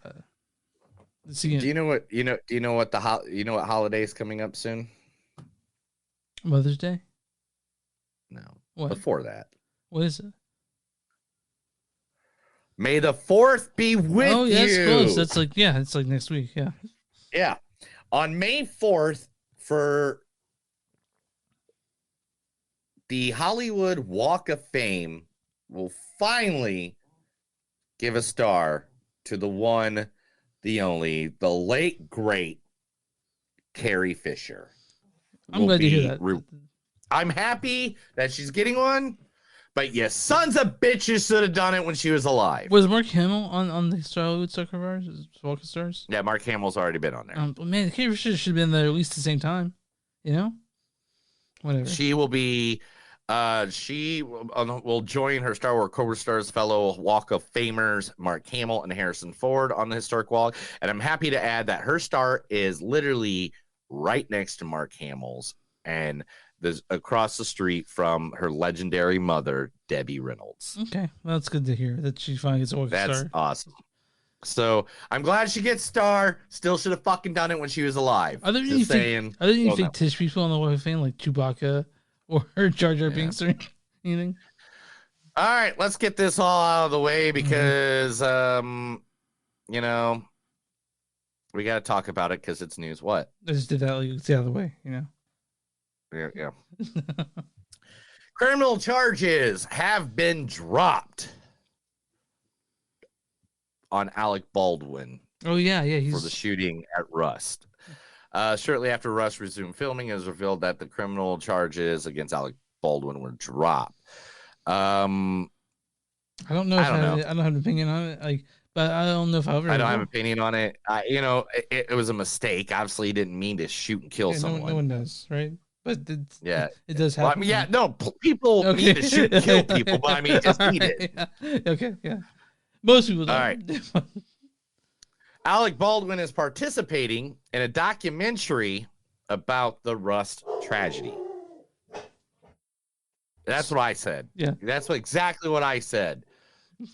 Do you know what holiday is coming up soon? Mother's Day? No. What? Before that. What is it? May the 4th be with you. Oh, yeah, that's close. That's it's like next week. Yeah. Yeah. On May 4th, for the Hollywood Walk of Fame will finally give a star to the one, the only, the late, great Carrie Fisher. I'm glad to hear that. I'm happy that she's getting one, But yes, sons of bitches should have done it when she was alive. Was Mark Hamill on the Hollywood Soccer Bars? Walk of Stars? Yeah, Mark Hamill's already been on there. Man, Kate Richards should have been there at least the same time. You know? Whatever. She will be. She will join her Star Wars co-stars fellow Walk of Famers Mark Hamill and Harrison Ford on the historic walk. And I'm happy to add that her star is literally right next to Mark Hamill's and there's across the street from her legendary mother, Debbie Reynolds. Okay, well, that's good to hear that she finally gets a Walk of Star. That's awesome. So I'm glad she gets star. Still should have fucking done it when she was alive. Are there any fictitious people on the Walk of Fame like Chewbacca or Jar Jar Binks or anything? All right, let's get this all out of the way because, you know, we got to talk about it because it's news. What? I just did that. Like, it's out of the way, you know. Yeah. Criminal charges have been dropped on Alec Baldwin. Oh yeah, he's for the shooting at Rust. Shortly after Rust resumed filming, it was revealed that the criminal charges against Alec Baldwin were dropped. I don't know. I don't have an opinion on it. Like, but I don't know if I ever. I don't have an opinion on it. You know, it was a mistake. Obviously, he didn't mean to shoot and kill someone. No one does, right? But it does well, happen. I mean, people need to shoot and kill people, but I mean, just need it. Okay, yeah. Most people don't. All right. Alec Baldwin is participating in a documentary about the Rust tragedy. That's what I said. Yeah. That's exactly what I said.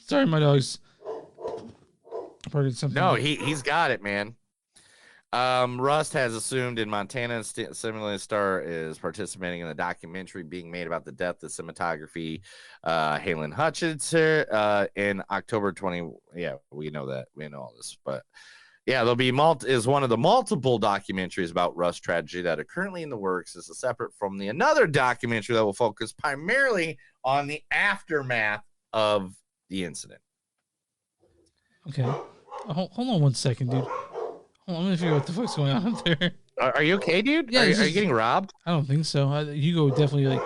Sorry, my dog's. No, he's got it, man. Rust has assumed in Montana, similarly, Star is participating in a documentary being made about the death of cinematography Halen Hutchinson in October 20. Yeah, we know that. We know all this. But yeah, there'll be is one of the multiple documentaries about Rust tragedy that are currently in the works. This is separate from another documentary that will focus primarily on the aftermath of the incident. Okay. Hold on one second, dude. Hold on, let me figure out what the fuck's going on up there. Are you okay, dude? Yeah, are you getting robbed? I don't think so. Hugo definitely like.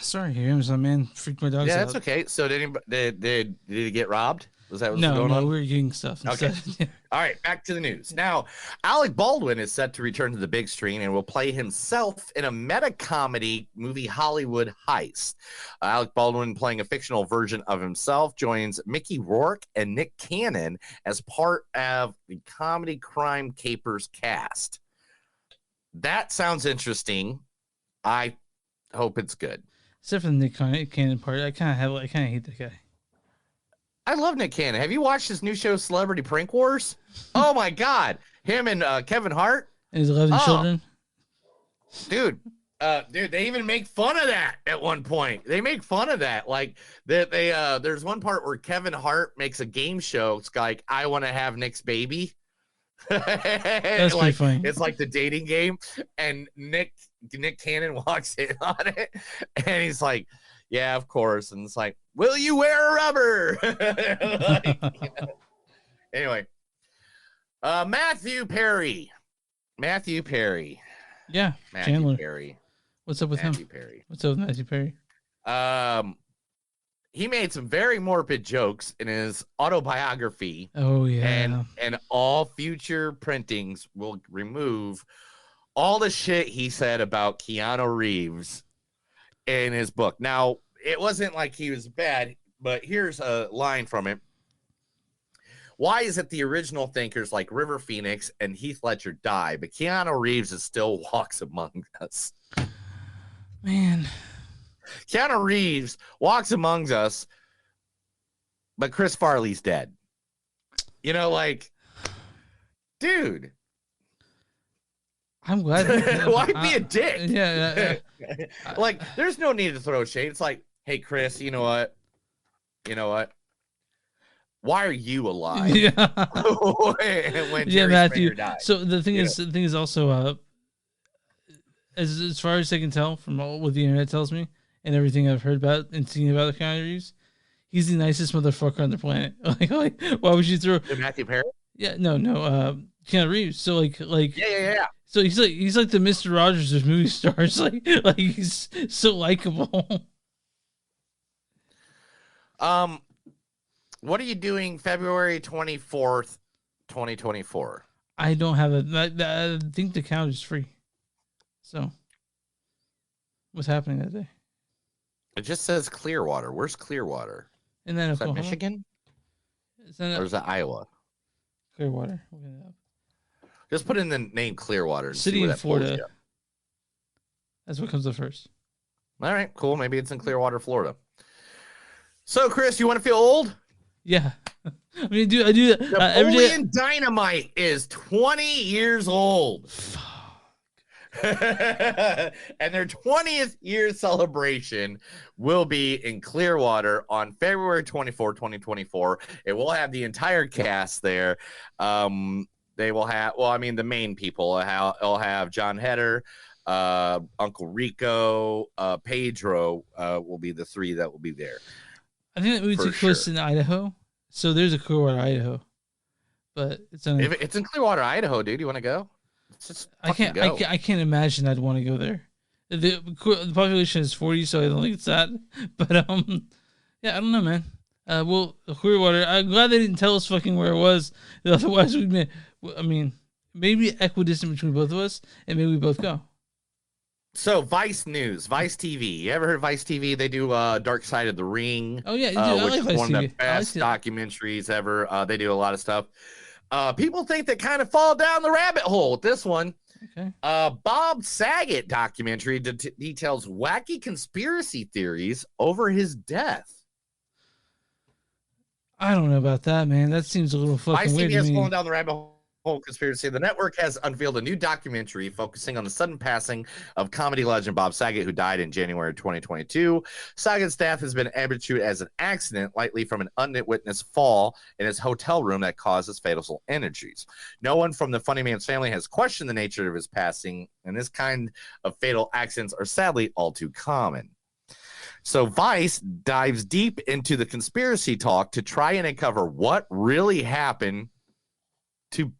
Sorry, Amazon man, freaked my dogs out. Yeah, that's okay. So did he get robbed? Was that what's going on? No, we were getting stuff. Okay. All right, back to the news. Now, Alec Baldwin is set to return to the big screen and will play himself in a meta-comedy movie, Hollywood Heist. Alec Baldwin, playing a fictional version of himself, joins Mickey Rourke and Nick Cannon as part of the Comedy Crime Capers cast. That sounds interesting. I hope it's good. Except for the Nick Cannon part, I kind of hate that guy. I love Nick Cannon. Have you watched his new show, Celebrity Prank Wars? Oh my God, him and Kevin Hart and his 11 children. Dude, they even make fun of that at one point. They make fun of that. Like there's one part where Kevin Hart makes a game show. It's like, I want to have Nick's baby. That's like, pretty funny. It's like the dating game, and Nick Cannon walks in on it, and he's like, yeah, of course. And it's like, will you wear a rubber? Anyway, Matthew Perry. Yeah, Matthew Chandler. Perry. What's up with Matthew him? Perry. What's up with Matthew Perry? He made some very morbid jokes in his autobiography. Oh yeah. And all future printings will remove all the shit he said about Keanu Reeves in his book. Now, it wasn't like he was bad, but here's a line from it. Why is it the original thinkers like River Phoenix and Heath Ledger die, but Keanu Reeves still walks among us? Man. Keanu Reeves walks among us, but Chris Farley's dead. You know, like, dude. I'm glad. Why be a dick? Yeah. Like, there's no need to throw shade. It's like, hey, Chris, you know what? Why are you alive? Yeah. when Jerry Matthew. Springer died. So the thing is also, as far as I can tell from all what the internet tells me and everything I've heard about and seen about the Keanu Reeves, he's the nicest motherfucker on the planet. like why would you throw Matthew Perry? Yeah, no, Keanu Reeves. So like yeah. So he's like the Mr. Rogers of movie stars. like he's so likable. What are you doing February 24th, 2024? I don't have I think the count is free. So, what's happening that day? It just says Clearwater. Where's Clearwater? And then is that Michigan? Or is that Iowa? Clearwater. Just put in the name Clearwater. And City see where in that pulls Florida. you. That's what comes up first. All right, cool. Maybe it's in Clearwater, Florida. So, Chris, you want to feel old? Yeah. I mean, I do every day. Napoleon Dynamite is 20 years old. And their 20th year celebration will be in Clearwater on February 24, 2024. It will have the entire cast there. They will have, the main people. It'll have John Heder, Uncle Rico, Pedro will be the three that will be there. I think that movie took place in Idaho. So there's a Clearwater, Idaho. But it's in Clearwater, Idaho, dude. You want to go? I can't imagine I'd want to go there. The population is 40, so I don't think it's that. But yeah, I don't know, man. Well, Clearwater. I'm glad they didn't tell us fucking where it was. Otherwise, maybe equidistant between both of us, and maybe we both go. So Vice News, Vice TV. You ever heard of Vice TV? They do Dark Side of the Ring. Oh yeah, dude, which I like is Vice one TV. of the best documentaries ever. They do a lot of stuff. People think they kind of fall down the rabbit hole with this one. Okay. Bob Saget documentary details wacky conspiracy theories over his death. I don't know about that, man. That seems a little fucking weird ICB to has me. fallen down the rabbit hole conspiracy. The network has unveiled a new documentary focusing on the sudden passing of comedy legend Bob Saget, who died in January 2022. Saget's death has been attributed as an accident, likely from an unwitnessed fall in his hotel room that caused his fatal injuries. No one from the funny man's family has questioned the nature of his passing, and this kind of fatal accidents are sadly all too common. So Vice dives deep into the conspiracy talk to try and uncover what really happened to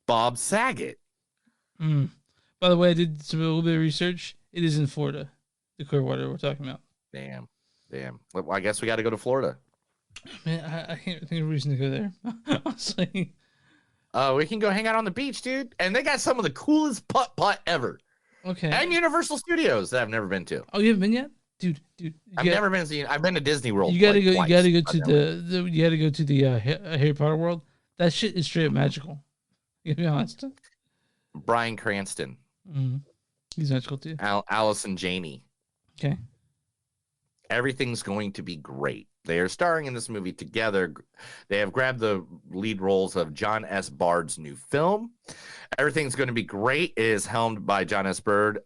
Bob Saget. By the way, I did a little bit of research. It is in Florida, the Clearwater we're talking about. Damn. Well, I guess we got to go to Florida. Man, I can't think of a reason to go there. Honestly. We can go hang out on the beach, dude. And they got some of the coolest putt ever. Okay. And Universal Studios that I've never been to. Oh, you haven't been yet, dude. I've never been to. I've been to Disney World. You gotta go. Twice. You gotta go to you gotta go to the Harry Potter world. That shit is straight up magical. You gotta be honest. Bryan Cranston. Mm-hmm. He's magical too. Allison Janney. Okay. Everything's going to be great. They are starring in this movie together. They have grabbed the lead roles of John S. Bard's new film. Everything's going to be great. It is helmed by John S. Bard,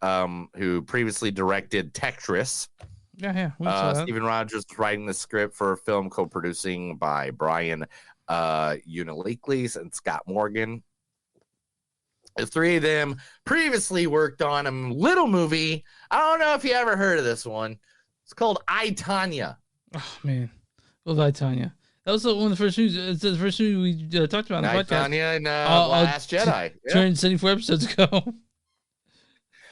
who previously directed Tetris. Yeah. Stephen Rogers is writing the script for a film co-producing by Brian Unileakles and Scott Morgan. The three of them previously worked on a little movie. I don't know if you ever heard of this one. It's called I, Tonya. Oh, man. Love I, Tonya. That was one of the first movies. It's the first movie we talked about on the I, podcast. Tonya and Last Jedi. 274 episodes ago.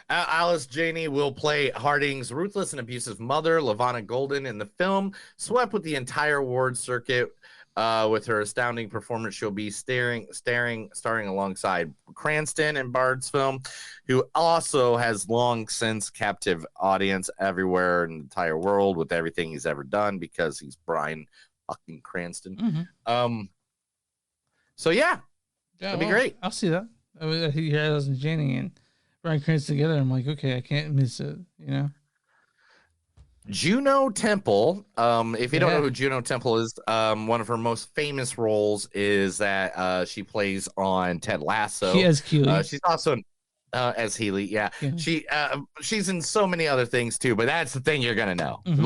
Alice Janney will play Harding's ruthless and abusive mother, LaVonna Golden, in the film. Swept with the entire award circuit with her astounding performance. She'll be starring alongside Cranston in Bard's film, who also has long since captive audience everywhere in the entire world with everything he's ever done because he's Bryan fucking Cranston. Mm-hmm. So yeah, it'll be great. I'll see that. I think Alice and Janney and Bryan Cranston together. I'm like, okay, I can't miss it. You know. Juno Temple. If you don't know who Juno Temple is, one of her most famous roles is that she plays on Ted Lasso. She as Keely. She's also as Healy. Yeah. She's in so many other things too, but that's the thing you're gonna know. Mm-hmm.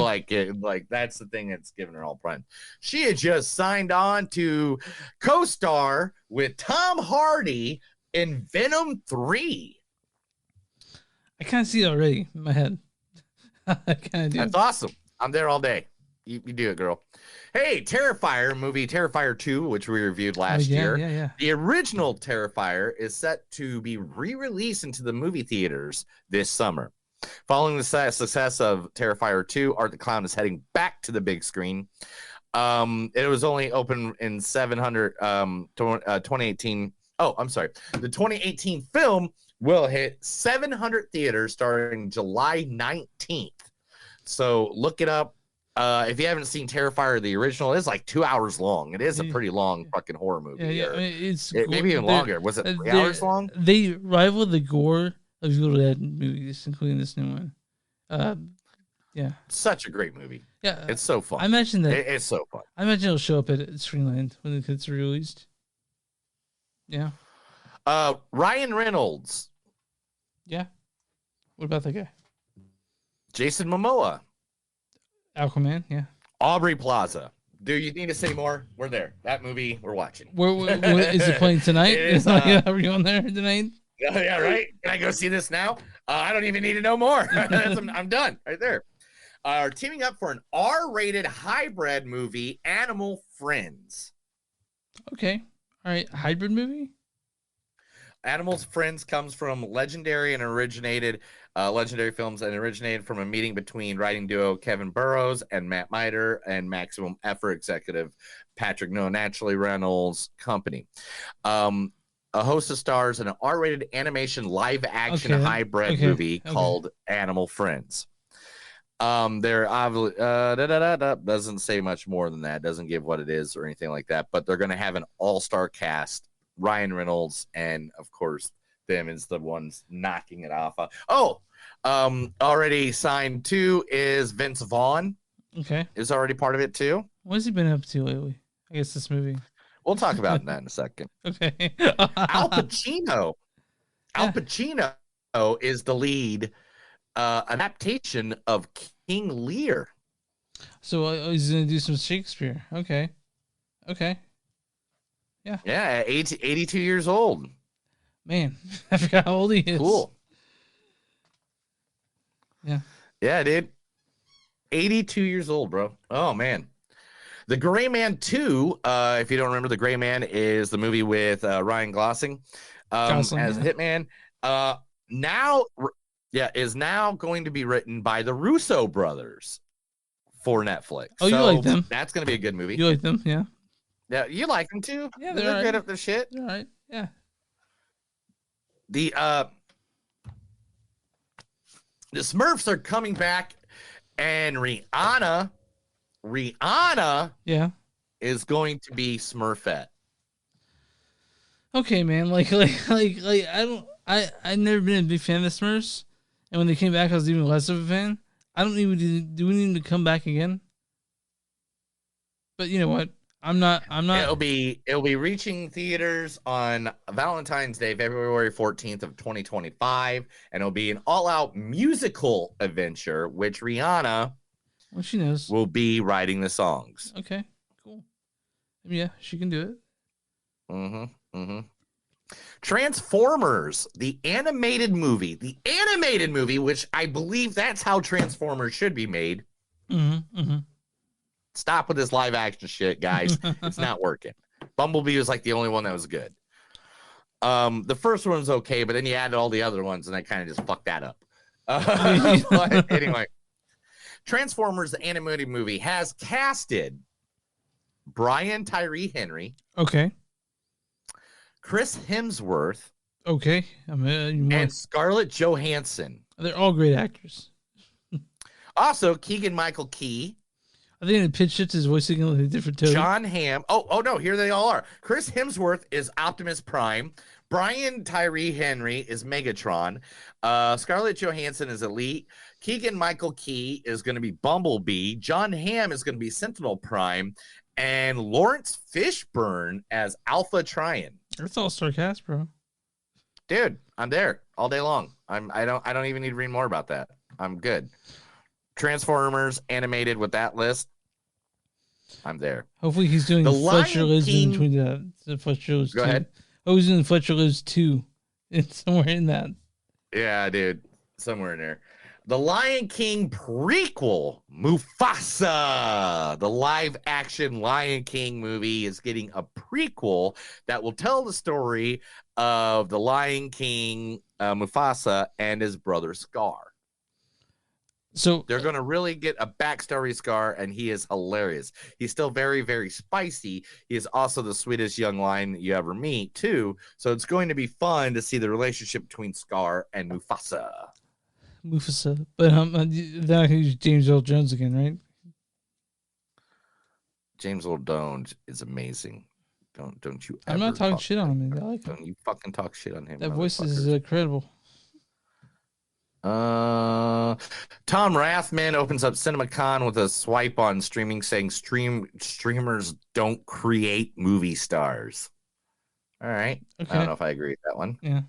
Like that's the thing that's giving her all prime. She had just signed on to co-star with Tom Hardy in Venom 3. I kind of see it already in my head. I kind of do. That's awesome. I'm there all day. You do it, girl. Hey, Terrifier movie, Terrifier 2, which we reviewed last year. Yeah. The original Terrifier is set to be re-released into the movie theaters this summer. Following the success of Terrifier 2, Art the Clown is heading back to the big screen. It was only open in 2018. Oh, I'm sorry. The 2018 film will hit 700 theaters starting July 19th. So look it up. If you haven't seen Terrifier, the original, it's like 2 hours long. It is a pretty long fucking horror movie. Yeah, I mean, maybe even longer. Was it 3 hours long? They rival the gore of Evil Dead movies, including this new one. Yeah, such a great movie. Yeah, it's so fun. I imagine that it's so fun. I imagine it'll show up at Screenland when it gets released. Yeah. Ryan Reynolds. Yeah. What about that guy? Jason Momoa. Aquaman. Yeah. Aubrey Plaza. Do you need to say more? We're there. That movie we're watching. Where is it playing tonight? Is are you on there tonight? Yeah, right. Can I go see this now? I don't even need to know more. I'm done right there. Teaming up for an R-rated hybrid movie, Animal Friends. Okay. All right. Hybrid movie? Animals Friends comes from legendary films and originated from a meeting between writing duo Kevin Burrows and Matt Miter and Maximum Effort executive Patrick Naturally Reynolds Company. A host of stars in an R-rated animation live-action hybrid movie called Animal Friends. They're obviously doesn't say much more than that. Doesn't give what it is or anything like that. But they're going to have an all-star cast. Ryan Reynolds and of course them is the ones knocking it off. Already signed too is Vince Vaughn. Okay, is already part of it too. What has he been up to lately? I guess this movie. We'll talk about that in a second. Okay. Al Pacino. Al Pacino is the lead adaptation of King Lear. So he's gonna do some Shakespeare. Okay. Yeah. Yeah, 82 years old. Man, I forgot how old he is. Cool. Yeah. Yeah, dude. 82 years old, bro. Oh, man. The Gray Man 2, if you don't remember, The Gray Man is the movie with Ryan Gosling as Hitman. Is now going to be written by the Russo brothers for Netflix. Oh, you like them? That's going to be a good movie. You like them? Yeah. Yeah, you like them too. Yeah, they're good at their shit. They're all right. Yeah. The Smurfs are coming back, and Rihanna, is going to be Smurfette. Okay, man. Like I've never been a big fan of the Smurfs, and when they came back, I was even less of a fan. I don't even do we need to come back again? But you know what? I'm not. It'll be reaching theaters on Valentine's Day, February 14th of 2025, and it'll be an all-out musical adventure, which Rihanna, well, she knows, will be writing the songs. Okay, cool. Yeah, she can do it. Transformers, the animated movie, which I believe that's how Transformers should be made. Stop with this live action shit, guys. It's not working. Bumblebee was like the only one that was good. The first one was okay, but then you added all the other ones, and I kind of just fucked that up. But anyway, Transformers, the animated movie, has casted Brian Tyree Henry. Okay. Chris Hemsworth. Okay. And Scarlett Johansson. They're all great actors. Also, Keegan-Michael Key. I think in Pitch Shits is voicing a different tone. John Hamm. Oh no, here they all are. Chris Hemsworth is Optimus Prime. Brian Tyree Henry is Megatron. Scarlett Johansson is Elite. Keegan-Michael Key is going to be Bumblebee. John Hamm is going to be Sentinel Prime. And Lawrence Fishburne as Alpha Trion. That's all star cast, bro. Dude, I'm there all day long. I don't even need to read more about that. I'm good. Transformers animated with that list. I'm there. Hopefully he's doing the Fletcher Lives in between the Fletcher Lives 2. Go ahead. Oh, he's doing Fletcher Lives 2. It's somewhere in that. Yeah, dude. Somewhere in there. The Lion King prequel, Mufasa. The live action Lion King movie is getting a prequel that will tell the story of the Lion King, Mufasa, and his brother Scar. So they're going to really get a backstory Scar, and he is hilarious. He's still very, very spicy. He is also the sweetest young lion you ever meet, too. So it's going to be fun to see the relationship between Scar and Mufasa. But they're not gonna use James Earl Jones again, right? James Earl Jones is amazing. Don't you? I'm not talking shit on him. I like him. Don't you fucking talk shit on him? That voice is incredible. Tom Rathman opens up CinemaCon with a swipe on streaming, saying streamers don't create movie stars. All right. Okay. I don't know if I agree with that one. Yeah.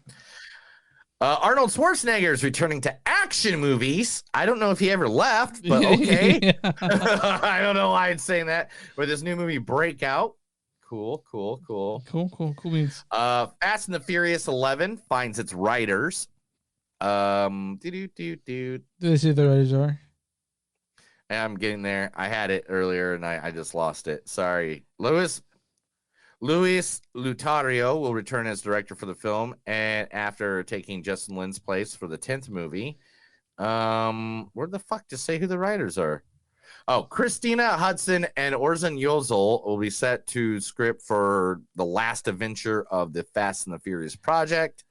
Arnold Schwarzenegger is returning to action movies. I don't know if he ever left, but okay. I don't know why it's saying that. With his new movie Breakout. Cool. Cool beans. Fast and the Furious 11 finds its writers. Do they see who the writers are? I'm getting there. I had it earlier and I just lost it. Sorry. Luis Lutario will return as director for the film, and after taking Justin Lin's place for the 10th movie. Where the fuck to say who the writers are? Oh, Christina Hudson and Orson Yozel will be set to script for the last adventure of the Fast and the Furious project.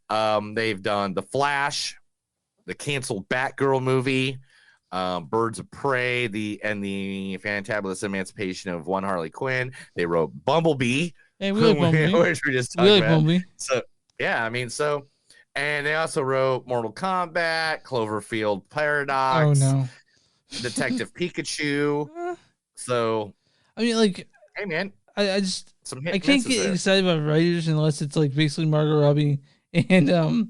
They've done The Flash, the canceled Batgirl movie, Birds of Prey, the Fantabulous Emancipation of One Harley Quinn. They wrote Bumblebee, hey, we like Bumblebee. which we just talked We like about. Bumblebee. So yeah, I mean, and they also wrote Mortal Kombat, Cloverfield Paradox. Oh no. Detective Pikachu. So I mean, like, hey man, I just some hit I can't misses get there. excited about writers unless it's like basically Margot Robbie and Greta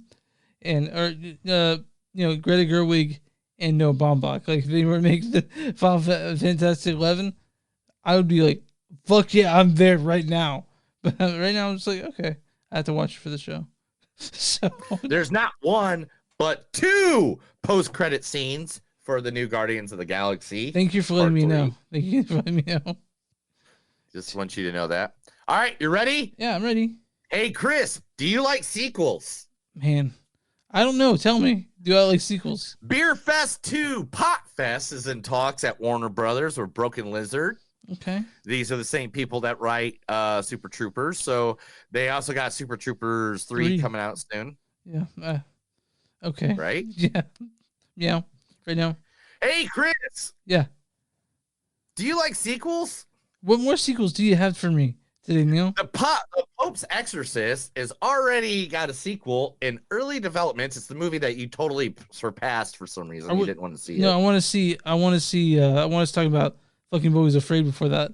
Gerwig and Noah Baumbach. Like if they were to make the Final Fantastic 11, I would be like, fuck yeah, I'm there right now. But right now I'm just like, okay, I have to watch it for the show. So there's not one but two post-credit scenes for the new Guardians of the Galaxy. Thank you for letting me know. Thank you for letting me know. Just want you to know that. All right, you ready? Yeah, I'm ready. Hey, Chris, do you like sequels? Man, I don't know. Tell me. Do I like sequels? Beer Fest 2 Pot Fest is in talks at Warner Brothers or Broken Lizard. Okay. These are the same people that write Super Troopers. So they also got Super Troopers 3 coming out soon. Yeah. Okay. Right? Yeah. Yeah. Right now. Hey, Chris. Yeah. Do you like sequels? What more sequels do you have for me today, Neil? The Pope's Exorcist is already got a sequel in early development. It's the movie that you totally surpassed for some reason. You didn't want to see it. No, I want to talk about fucking Bo Was Afraid before that.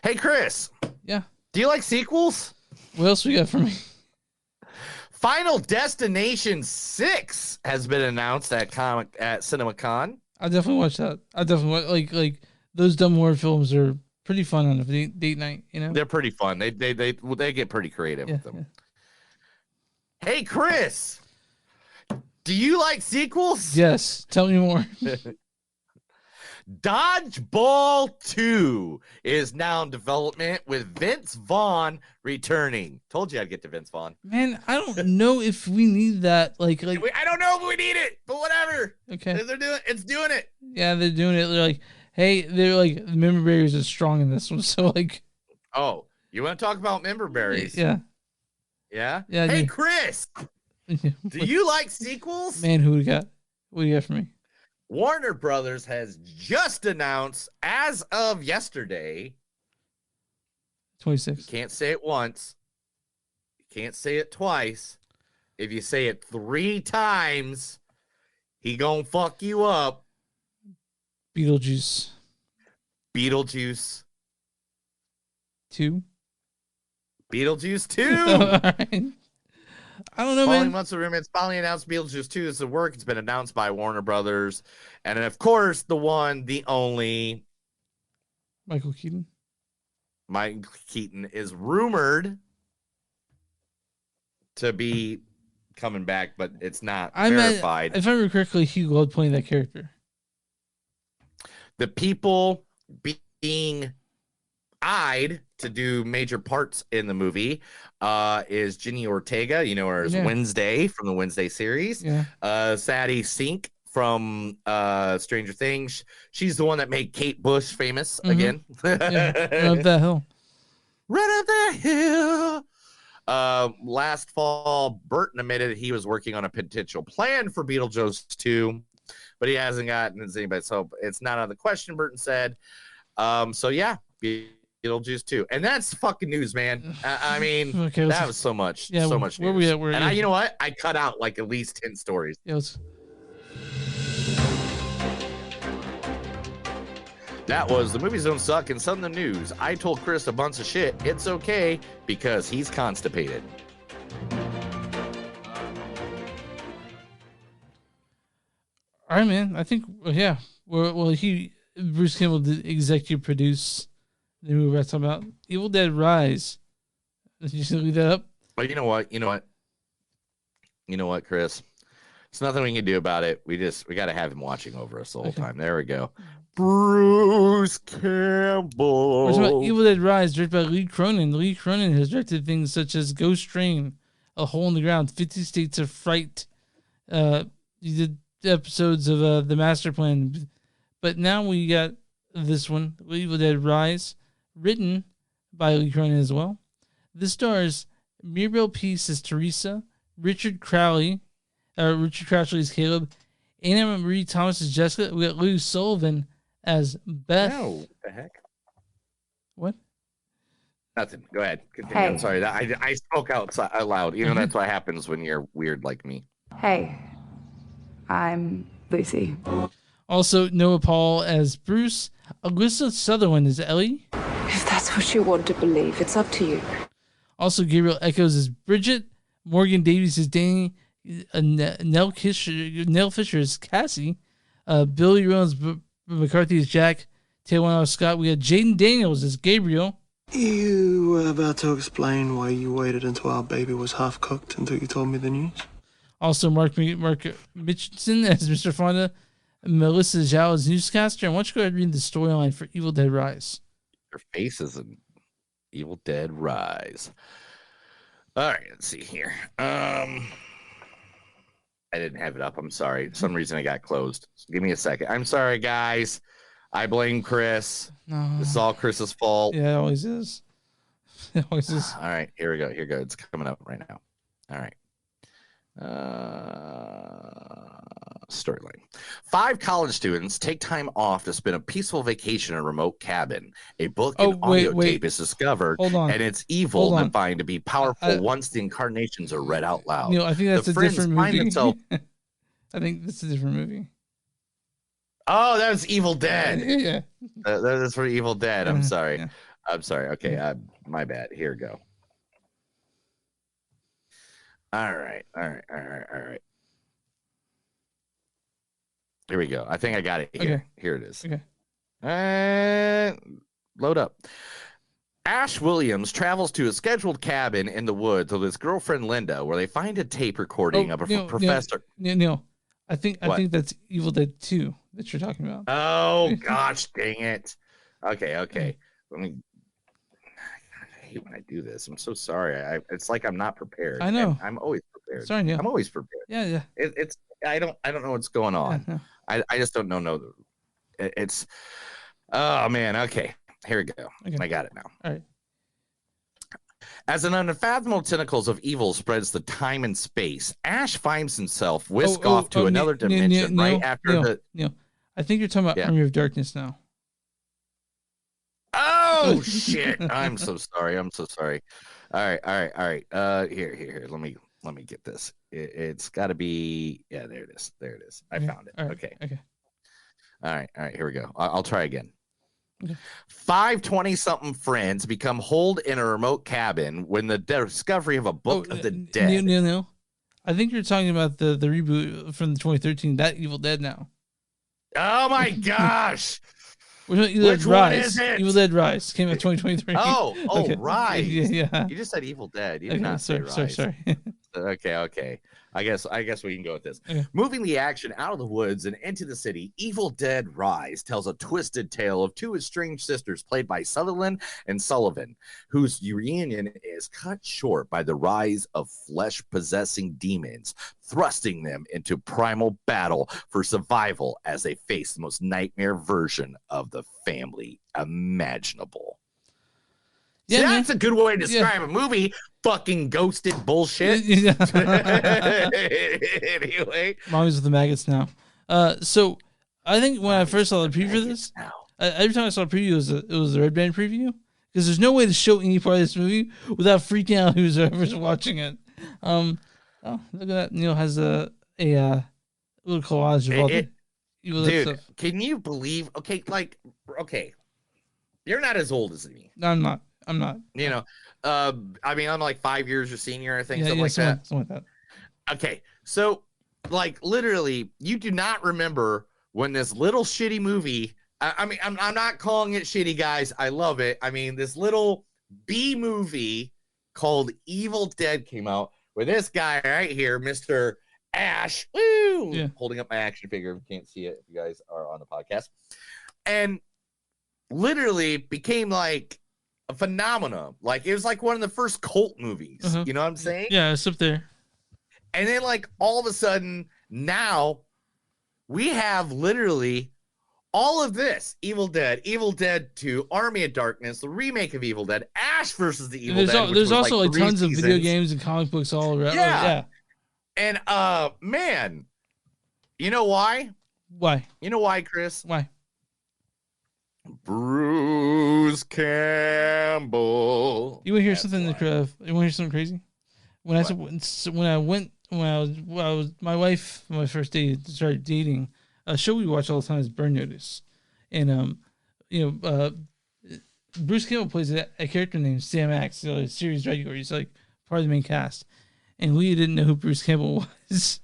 Hey, Chris. Yeah. Do you like sequels? What else we got for me? Final Destination 6 has been announced at CinemaCon. I definitely watch that. I definitely like those dumb horror films are pretty fun on a date night, you know? They're pretty fun. They get pretty creative with them. Yeah. Hey, Chris. Do you like sequels? Yes. Tell me more. Dodgeball 2 is now in development with Vince Vaughn returning. Told you I'd get to Vince Vaughn. Man, I don't know if we need that. Like I don't know if we need it, but whatever. Okay. It's doing it. Yeah, they're doing it. They're like, hey, the member berries are strong in this one. So like, oh, you want to talk about member berries? Yeah. Yeah. Yeah. Hey, Chris, do you like sequels? Man, who we got? What do you got for me? Warner Brothers has just announced, as of yesterday, 26. You can't say it once. You can't say it twice. If you say it 3 times, he gonna fuck you up. Beetlejuice 2. Beetlejuice 2. Right. I don't know, Following man. months of rumors, it's finally announced Beetlejuice 2 is the work. It's been announced by Warner Brothers. And of course, the one, the only Michael Keaton. Mike Keaton is rumored to be coming back, but it's not verified. If I remember correctly, Hugh Gold playing that character. The people being eyed to do major parts in the movie is Jenny Ortega, you know her as Wednesday from the Wednesday series. Sadie Sink from Stranger Things. She's the one that made Kate Bush famous again. Run up that hill. Run up that hill. Last fall, Burton admitted he was working on a potential plan for Beetlejuice 2, but he hasn't gotten anybody. So it's not out of the question, Burton said. So yeah, Beetlejuice 2. And that's fucking news, man. I mean, that was so much. So much news. Where we at? You know what? I cut out like at least 10 stories. That was The Movies Don't Suck and some of the news. I told Chris a bunch of shit. It's okay because he's constipated. All right, man. I think, yeah. Bruce Campbell did executive produce the movie we're talking about. Evil Dead Rise. Did you just leave that up? Well, you know what, Chris? There's nothing we can do about it. We got to have him watching over us the whole time. There we go. Bruce Campbell. We're talking about Evil Dead Rise, directed by Lee Cronin. Lee Cronin has directed things such as Ghost Train, A Hole in the Ground, 50 States of Fright. He did episodes of The Master Plan. But now we got this one, Evil Dead Rise, written by Lee Cronin as well. This stars Mirabel Peace as Teresa, Richard Crouchley as Caleb, Anna Marie Thomas as Jessica. We got Lou Sullivan as Beth. No, what the heck? What? Nothing. Go ahead. Continue. Hey. I'm sorry. I spoke out loud. You know, that's what happens when you're weird like me. Hey, I'm Lucy. Also, Noah Paul as Bruce, Alyssa Sutherland as Ellie. If that's what you want to believe, it's up to you. Also, Gabriel Echoes as Bridget, Morgan Davies as Danny, Nell Fisher as Cassie, Billy Rowlands McCarthy as Jack, Taylor Scott. We got Jaden Daniels as Gabriel. You were about to explain why you waited until our baby was half cooked until you told me the news. Also, Mark Mitchinson as Mr. Fonda, Melissa Zhao as newscaster. And why don't you go ahead and read the storyline for Evil Dead Rise? Your face is an Evil Dead Rise. All right, let's see here. I didn't have it up. I'm sorry. For some reason, it got closed. So give me a second. I'm sorry, guys. I blame Chris. No. This is all Chris's fault. Yeah, it always is. It always is. All right, here we go. Here we go. It's coming up right now. All right. Storyline. 5 college students take time off to spend a peaceful vacation in a remote cabin. A book and audio tape is discovered, and it's evil defined to be powerful once the incarnations are read out loud. I think that's the a friends different find movie. themselves- I think that's a different movie. Oh, that was Evil Dead. Yeah. That's for Evil Dead. I'm sorry. Yeah. I'm sorry. Okay, my bad. Here we go. All right. Here we go. I think I got it here. Okay. Here it is. Okay. Load up. Ash Williams travels to a scheduled cabin in the woods with his girlfriend Linda, where they find a tape recording of a professor. Neil, I think that's Evil Dead 2 that you're talking about. Oh gosh, dang it. Okay. Let me. I hate when I do this. I'm so sorry. It's like I'm not prepared. I know. And I'm always prepared. Sorry, Neil. I'm always prepared. Yeah. It's. I don't know what's going on. Yeah, no. I just don't know. It's. Oh man. Okay. Here we go. Okay. I got it now. All right. As an unfathomable tentacles of evil spreads the time and space, Ash finds himself whisked off to another dimension after Neil, I think you're talking about Army of Darkness now. Oh shit! I'm so sorry. All right. Here. Let me get this. It's got to be. Yeah, there it is. I found it. All right. Okay. All right. Here we go. I'll try again. Okay. 5 20-something friends become holed in a remote cabin when the discovery of a book of the dead. Neil. I think you're talking about the reboot from 2013, that Evil Dead now. Oh my gosh! Which one is it? Evil Dead Rise came out 2023. Oh, Okay. Rise. Yeah. You just said Evil Dead. You did not say Rise. Sorry. Okay. I guess we can go with this. Okay. Moving the action out of the woods and into the city, Evil Dead Rise tells a twisted tale of two estranged sisters played by Sutherland and Sullivan, whose reunion is cut short by the rise of flesh-possessing demons, thrusting them into primal battle for survival as they face the most nightmare version of the family imaginable. Yeah, See, that's a good way to describe a movie. Fucking ghosted bullshit. Anyway, Mommy's with the maggots now. So I think when I first saw the preview of this, every time I saw a preview, it was the Red Band preview, because there's no way to show any part of this movie without freaking out whoever's watching it. Oh, look at that! Neil has a little collage of all the dude. Stuff. Can you believe? Okay, you're not as old as me. No, I'm not. You know, I mean, I'm like 5 years your senior, I think, something like that. Something like that. Okay, so like literally, you do not remember when this little shitty movie. I mean, I'm not calling it shitty, guys. I love it. I mean, this little B movie called Evil Dead came out, where this guy right here, Mr. Ash, holding up my action figure. If you can't see it, if you guys are on the podcast, and literally became like a phenomenon. Like, it was like one of the first cult movies. You know what I'm saying? Yeah, it's up there. And then, like, all of a sudden, now we have literally all of this: Evil Dead 2, Army of Darkness, the remake of Evil Dead, Ash versus the Evil Dead. There's also like tons of video games and comic books all around. Yeah. And man, you know why? Why? You know why, Chris? Why? Bruce Campbell. You want to hear something? You want to hear something crazy? When my wife, my first date, started dating, a show we watch all the time is Burn Notice, and Bruce Campbell plays a character named Sam Axe, a series regular. He's like part of the main cast, and we didn't know who Bruce Campbell was.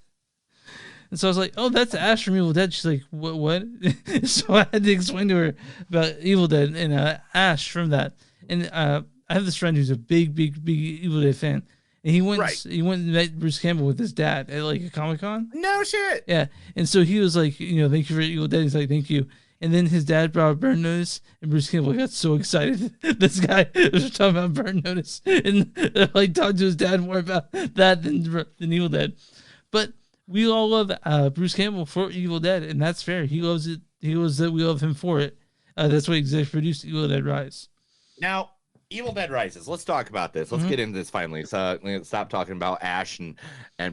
And so I was like, "Oh, that's Ash from Evil Dead." She's like, "What?" So I had to explain to her about Evil Dead and Ash from that. And I have this friend who's a big Evil Dead fan, and he went and met Bruce Campbell with his dad at like a Comic-Con. No shit. Yeah, and so he was like, "Thank you for Evil Dead." He's like, "Thank you." And then his dad brought up Burn Notice, and Bruce Campbell got so excited. This guy was talking about Burn Notice, and like talked to his dad more about that than Evil Dead. But we all love Bruce Campbell for Evil Dead, and that's fair. He loves it. He loves that. We love him for it. That's why he executive produced Evil Dead Rise. Now, Evil Dead Rises. Let's talk about this. Let's get into this finally. So let's stop talking about Ash and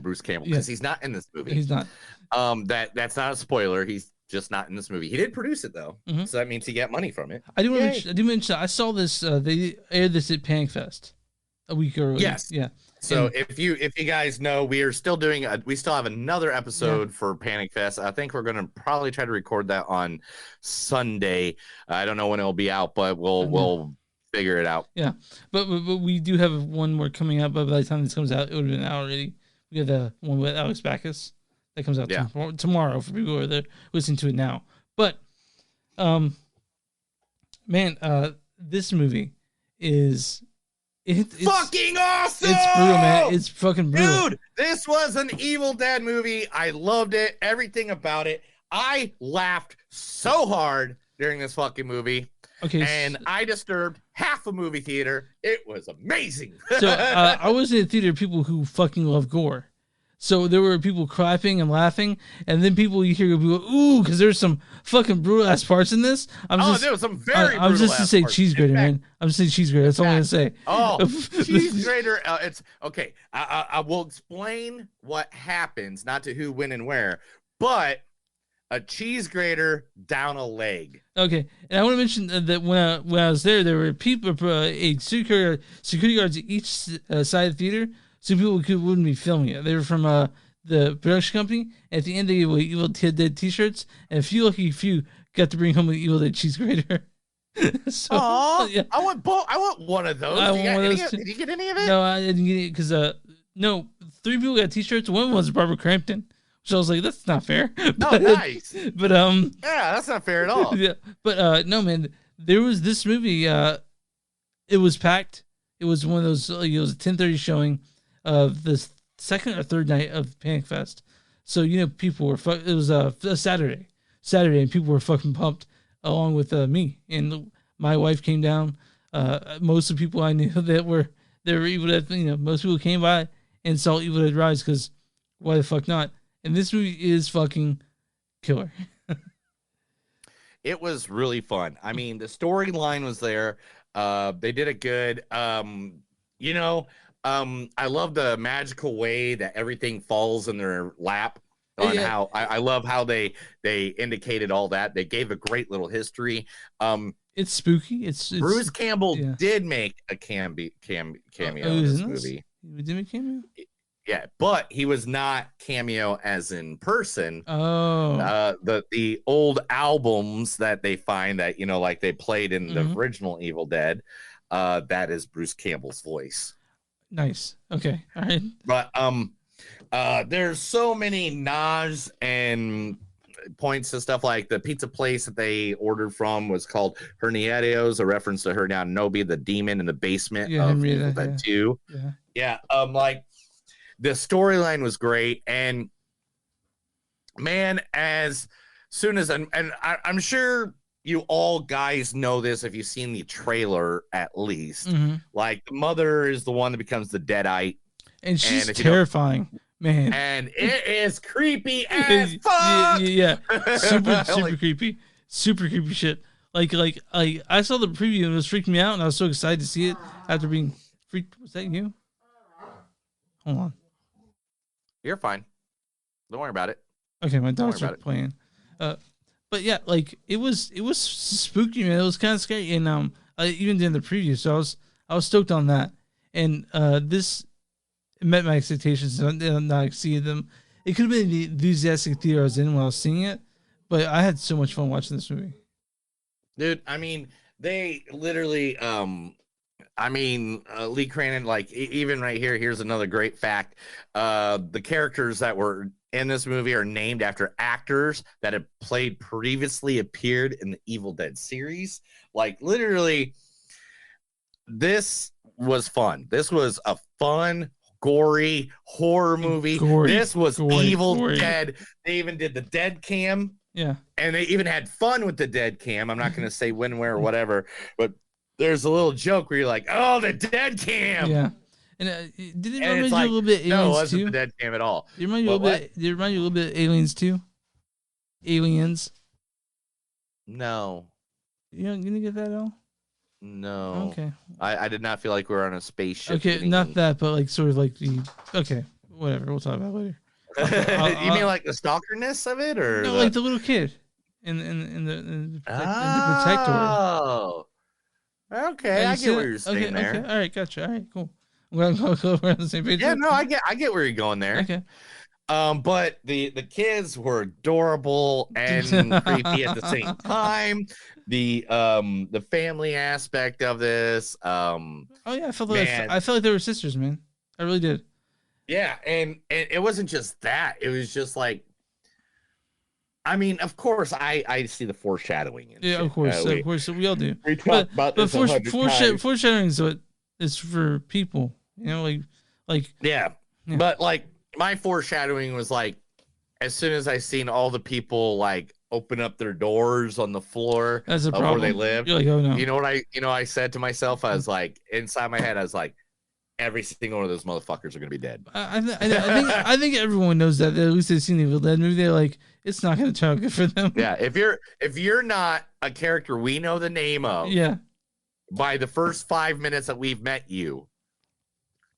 Bruce Campbell, because he's not in this movie. He's not. That's not a spoiler. He's just not in this movie. He did produce it though, so that means he got money from it. I do mention. I saw this. They aired this at Panic Fest a week earlier. Yes. Yeah. So if you guys know, we are still doing we still have another episode for Panic Fest. I think we're going to probably try to record that on Sunday. I don't know when it'll be out, but we'll figure it out. Yeah. But we do have one more coming out, but by the time this comes out, it would have been out already. We have the one with Alex Backus that comes out tomorrow for people who are listening to it now. But this movie is it's fucking awesome. It's brutal, man. It's fucking brutal. Dude, this was an Evil Dead movie. I loved it. Everything about it. I laughed so hard during this fucking movie. Okay. And I disturbed half a movie theater. It was amazing. So I was in a theater of people who fucking love gore. So there were people clapping and laughing, and then people you hear people ooh, because there's some fucking brutal ass parts in this. There was some very brutal I'm just to say parts. cheese grater, man. I'm just saying cheese grater. That's all I'm gonna say. Oh, cheese grater. It's okay. I will explain what happens, not to who, when, and where, but a cheese grater down a leg. Okay, and I want to mention that when I was there were people, security guards at each side of the theater. So people wouldn't be filming it. They were from the production company. And at the end, they gave away Evil Dead T-shirts, and a few got to bring home an Evil Dead cheese grater. So, yeah. I want one of those. Did you get any of it? No, I didn't get it because 3 people got T-shirts. One was Barbara Crampton, which I was like, that's not fair. Oh, nice. But yeah, that's not fair at all. Yeah, but no, man, there was this movie. It was packed. It was one of those. It was a 10:30 showing of this second or third night of Panic Fest. So, people were it was a Saturday, and people were fucking pumped along with me. And my wife came down. Most of the people I knew that were Evil Dead, most people came by and saw Evil Dead Rise because why the fuck not? And this movie is fucking killer. It was really fun. I mean, the storyline was there. They did it good. I love the magical way that everything falls in their lap. How I love how they indicated all that. They gave a great little history. It's spooky. It's Bruce Campbell did make a cameo in this movie. He did make a cameo? Yeah, but he was not cameo as in person. Oh, the old albums that they find that like they played in the original Evil Dead, that is Bruce Campbell's voice. Nice. Okay. All right. But there's so many nods and points to stuff, like the pizza place that they ordered from was called Hernierios, a reference to Hernan Nobi, the demon in the basement of Evil Dead 2. Yeah. Like the storyline was great, and man, as soon as I'm sure you all guys know this if you've seen the trailer at least. Like the mother is the one that becomes the Deadite, and she's terrifying. Man, and it is creepy as fuck. Yeah. Super creepy. Super creepy shit. Like I saw the preview and it was freaking me out, and I was so excited to see it after being freaked. Was that you? Hold on. You're fine. Don't worry about it. Okay, my dogs are playing. But yeah, like it was spooky, man. It was kind of scary, and I even did the preview, so I was stoked on that. And this met my expectations, and I not exceeded them. It could have been the enthusiastic theater I was in when I was seeing it, but I had so much fun watching this movie. Dude, I mean, they literally, Lee Cranen, like, even right here, here's another great fact. The characters that were in this movie are named after actors that have previously appeared in the Evil Dead series. Like, literally, this was fun. This was a fun, gory horror movie. This was Evil Dead. They even did the dead cam. Yeah. And they even had fun with the dead cam. I'm not going to say when, where, or whatever, but there's a little joke where you're like, oh, the dead cam. Yeah. And did it remind you a little bit of Aliens no, it wasn't too? the dead cam at all. Did it remind you a little bit of Aliens too? Aliens? No. You didn't get that at all? No. Okay. I did not feel like we were on a spaceship. Okay, not that, but like sort of like the whatever. We'll talk about it later. You mean like the stalkerness of it, or no, like the little kid in the protector. Oh. Okay, I get what you're saying there. Okay, all right, gotcha. All right, cool. We're on the same page. Yeah, no, I get where you're going there. Okay. But the kids were adorable and creepy at the same time. The family aspect of this. Oh yeah, I felt like they were sisters, man. I really did. Yeah, and it wasn't just that. It was just like, I mean, of course, I see the foreshadowing. And yeah, shit. of course, we all do. We talked about this foreshadowing is what it's for people. Like yeah. But like my foreshadowing was like, as soon as I seen all the people like open up their doors on the floor That's a of problem. where they live. You're like, oh no. You know what I said to myself? I was like, inside my head, I was like, every single one of those motherfuckers are gonna be dead. I think everyone knows that. At least they've seen the Evil Dead movie. They're like, it's not gonna turn out good for them. Yeah, if you're not a character we know the name of, yeah, by the first 5 minutes that we've met you,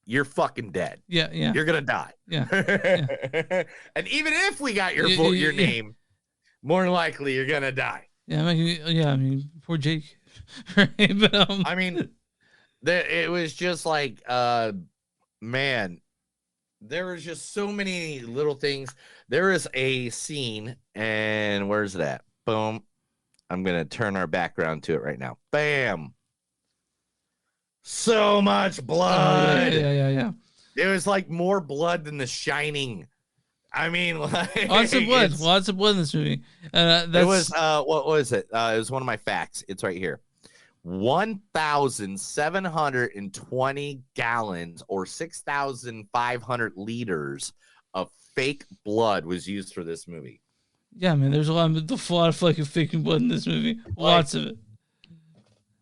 you're fucking dead. Yeah. You're gonna die. Yeah. And even if we got your name, more than likely you're gonna die. Yeah, I mean, poor Jake. Right? But I mean, it was just like, man, there was just so many little things. There is a scene, and where's that? Boom. I'm gonna turn our background to it right now. Bam. So much blood. Yeah. It was like more blood than The Shining. I mean, like, lots of blood in this movie. It was what was it? It was one of my facts. It's right here. 1,720 gallons or 6,500 liters of fake blood was used for this movie. Yeah, man, there's a lot of fucking faking blood in this movie. Lots of it.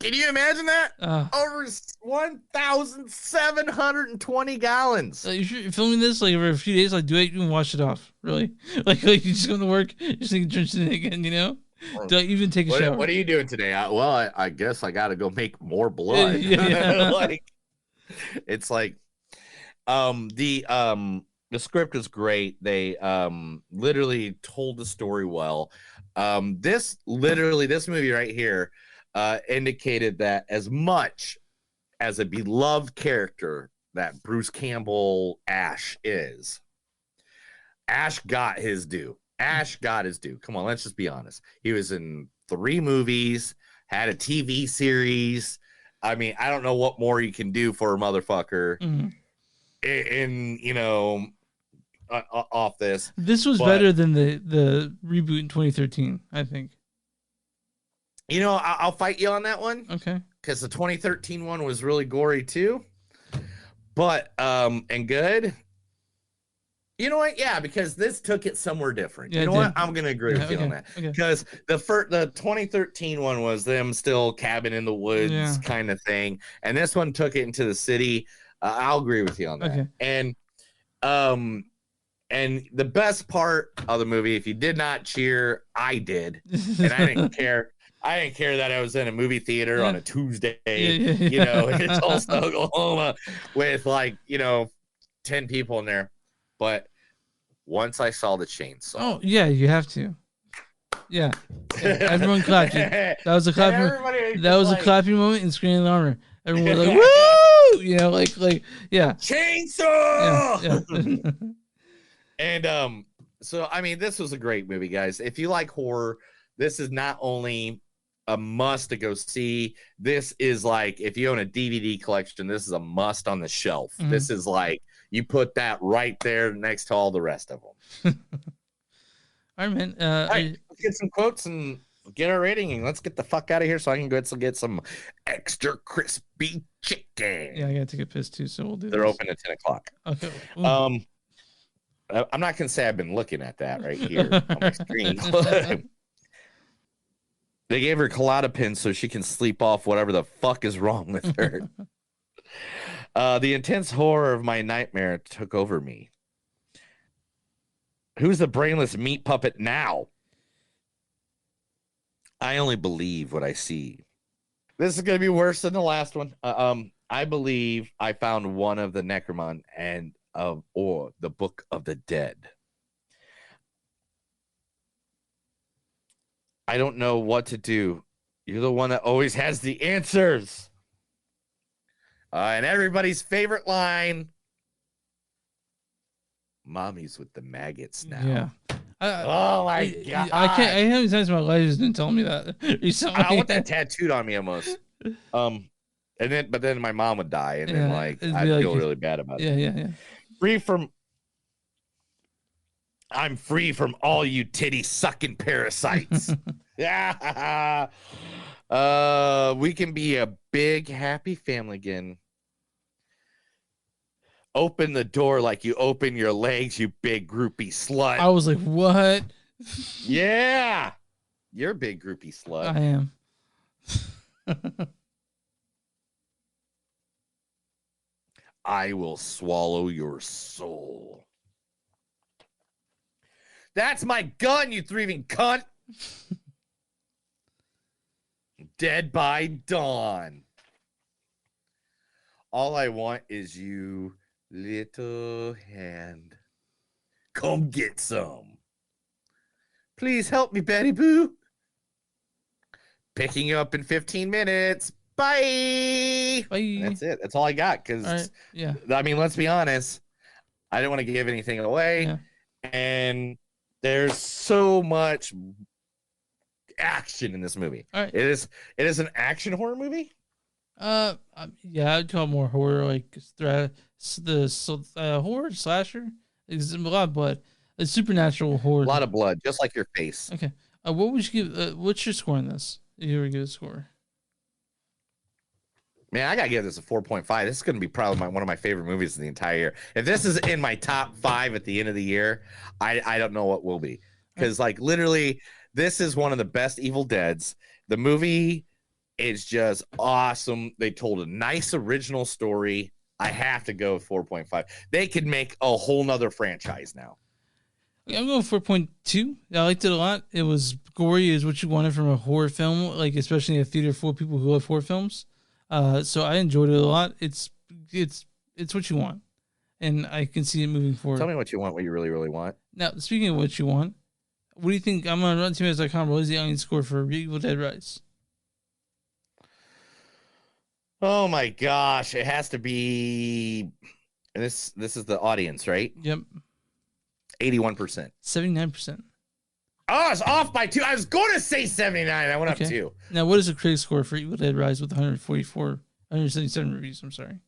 Can you imagine that? Over 1,720 gallons. You're filming this like over a few days, like do it and wash it off. Really? Like you just go to work, you just think drenched in it again, you know? Don't even take a shower. What are you doing today? I guess I got to go make more blood. Yeah. Like, it's like, the script is great. They literally told the story well. This movie right here indicated that as much as a beloved character that Bruce Campbell Ash is, Ash got his due. Come on, let's just be honest. He was in 3 movies, had a TV series. I mean, I don't know what more you can do for a motherfucker. In off this. This was better than the reboot in 2013, I think. You know, I'll fight you on that one. Okay. Because the 2013 one was really gory too. But and good. You know what? Yeah, because this took it somewhere different. Yeah, you know what? I'm gonna agree with you on that. Okay. Because the 2013 one was them still cabin in the woods kind of thing, and this one took it into the city. I'll agree with you on that. Okay. And the best part of the movie, if you did not cheer, I did, and I didn't care. I didn't care that I was in a movie theater on a Tuesday, you know, in Tulsa, Oklahoma, with 10 people in there. But once I saw the chainsaw. Oh, yeah, you have to. Yeah. Everyone clapped. That was a clapping. That was a clapping moment in Screen and Armor. Everyone was like, "Woo!" You know, like, yeah. Chainsaw. Yeah. And so I mean, this was a great movie, guys. If you like horror, this is not only a must to go see. This is like, if you own a DVD collection, this is a must on the shelf. Mhm. This is like, you put that right there next to all the rest of them. All right, man. All right, let's get some quotes and get our rating, and let's get the fuck out of here so I can go get some extra crispy chicken. Yeah, I gotta take a piss too, so we'll do. They're this. open at 10 o'clock. Okay. I'm not gonna say I've been looking at that right here on my screen. They gave her Klonopin so she can sleep off whatever the fuck is wrong with her. The intense horror of my nightmare took over me. Who's the brainless meat puppet now? I only believe what I see. This is going to be worse than the last one. I believe I found one of the Necromon or the Book of the Dead. I don't know what to do. You're the one that always has the answers. And everybody's favorite line. Mommy's with the maggots now. Yeah. Oh my God. I can't. I haven't times in my life just didn't tell me that. I want that tattooed on me almost. But then my mom would die, and then I'd feel really bad about it. Yeah. I'm free from all you titty sucking parasites. Yeah. We can be a big happy family again. Open the door like you open your legs, you big groupie slut. I was like, what? Yeah. You're a big groupie slut. I am. I will swallow your soul. That's my gun, you thieving cunt. Dead by dawn. All I want is you, little hand. Come get some. Please help me, Betty Boo. Picking you up in 15 minutes. Bye. Bye. That's it. That's all I got. Because, right. Yeah. I mean, let's be honest. I didn't want to give anything away. Yeah. And there's so much action in this movie. All right. It is an action horror movie. Yeah, I'd call it more horror, like horror slasher. It's a lot of blood. It's supernatural horror. A lot of blood, just like your face. Okay. What would you give? What's your score on this? If you were to give a score. Man, I gotta give this a 4.5. This is gonna be probably one of my favorite movies of the entire year. If this is in my top 5 at the end of the year, I don't know what will be. Because like literally, this is one of the best Evil Deads. The movie is just awesome. They told a nice original story. I have to go with 4.5. They could make a whole nother franchise now. I'm going 4.2. I liked it a lot. It was gory, is what you wanted from a horror film, like especially a theater full of people who love horror films. So I enjoyed it a lot. It's what you want, and I can see it moving forward. Tell me what you want, what you really, really want. Now, speaking of what you want, what do you think? I'm on RottenTomatoes.com. What is the audience score for Evil Dead Rise? Oh my gosh, it has to be. This is the audience, right? Yep. 81%. 79%. Oh, it's off by 2. I was going to say 79. I went up 2. Now, what is the critic score for Evil Dead Rise with 177 reviews? I'm sorry.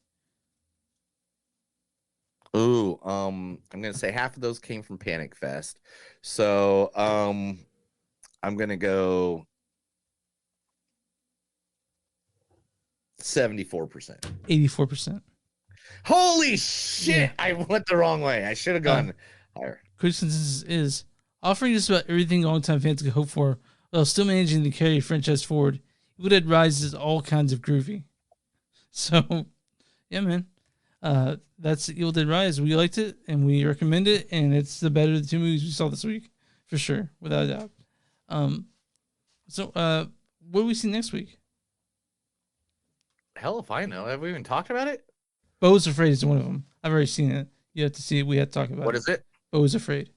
Ooh, I'm gonna say half of those came from Panic Fest. So I'm gonna go 74%. 84%. Holy shit! Yeah. I went the wrong way. I should have gone higher. Critic consensus is offering just about everything longtime fans could hope for, while still managing to carry the franchise forward. Evil Dead Rise is all kinds of groovy. So, yeah, man. That's Evil Dead Rise. We liked it, and we recommend it, and it's the better of the 2 movies we saw this week, for sure, without a doubt. So, what do we see next week? Hell if I know. Have we even talked about it? Beau is Afraid is one of them. I've already seen it. You have to see it. We have to talk about it. What is it? Beau is Afraid.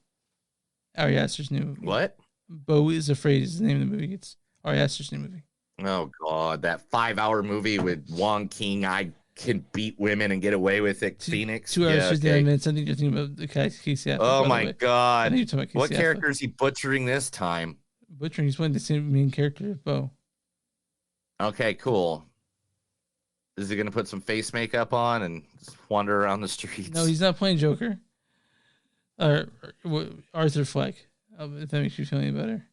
Ari Aster's new movie. What? Beau is Afraid is the name of the movie. It's Ari Aster's new movie. Oh, God. That 5-hour movie with Wong King. I can beat women and get away with it. Phoenix. 2 hours, 59 minutes. I think you're thinking about the Casey Affleck. Oh, my God. I think you're talking about What Casey character Affleck. is he butchering this time? Butchering. He's playing the same main character of Beau. Okay, cool. Is he going to put some face makeup on and just wander around the streets? No, he's not playing Joker. Or Arthur Fleck. If that makes you feel any better.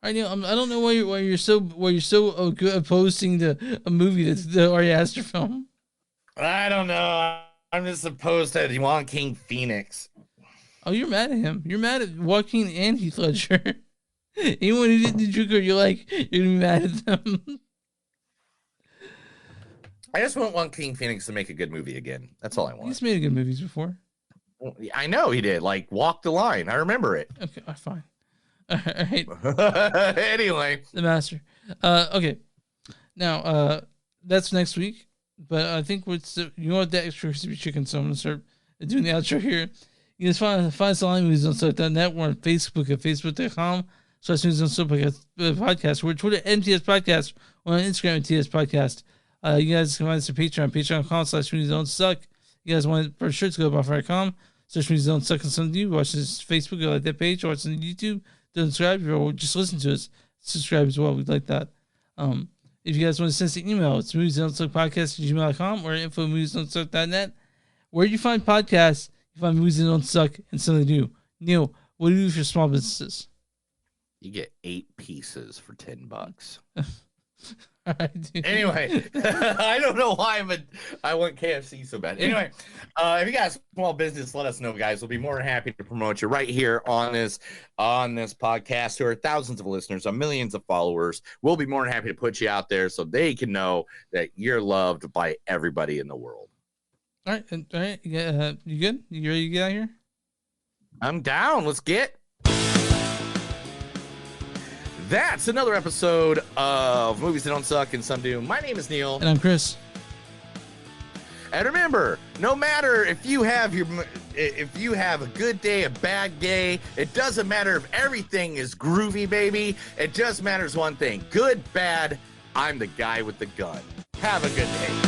All right, Neil. I don't know why you're so opposing a movie that's the Ari Aster film. I don't know. I'm just opposed to Wong King Phoenix. Oh, you're mad at him. You're mad at Joaquin and Heath Ledger. Anyone who did the Joker, you're gonna be mad at them. I just want Wong King Phoenix to make a good movie again. That's all I want. He's made good movies before. I know he did. Like Walk the Line. I remember it. Okay, fine. All right. Anyway, The Master. Okay. Now, that's next week. But I think you know what, that extra crispy chicken. So I'm gonna start doing the outro here. You can find us on movies on Soap.net. We're on Facebook at facebook.com/movies on Soap podcast. We're Twitter at MTS Podcast. We're on Instagram at TS Podcast. You guys can find us on patreon.com/movies don't suck. You guys want for sure to go to buffalo.com. Search movies don't suck and some of you. Watch this Facebook, go like that page, watch on YouTube, don't subscribe, or just listen to us. Subscribe as well. We'd like that. If you guys want to send us an email, it's moviesdon'tsuckpodcast@gmail.com or info@moviesdon'tsuck.net. Where you find podcasts, you find movies that don't suck and something new. Neil, what do you do for small businesses? you get 8 pieces for $10. All right, dude. Anyway, I don't know why, but I want KFC so bad. Anyway, if you got a small business, let us know, guys. We'll be more than happy to promote you right here on this podcast. There are thousands of listeners, millions of followers. We'll be more than happy to put you out there so they can know that you're loved by everybody in the world. All right. You good? You ready to get out of here? I'm down. Let's get. That's another episode of Movies That Don't Suck and Some Do. My name is Neil. And I'm Chris. And remember, no matter if you have a good day, a bad day, it doesn't matter if everything is groovy, baby. It just matters one thing. Good, bad, I'm the guy with the gun. Have a good day.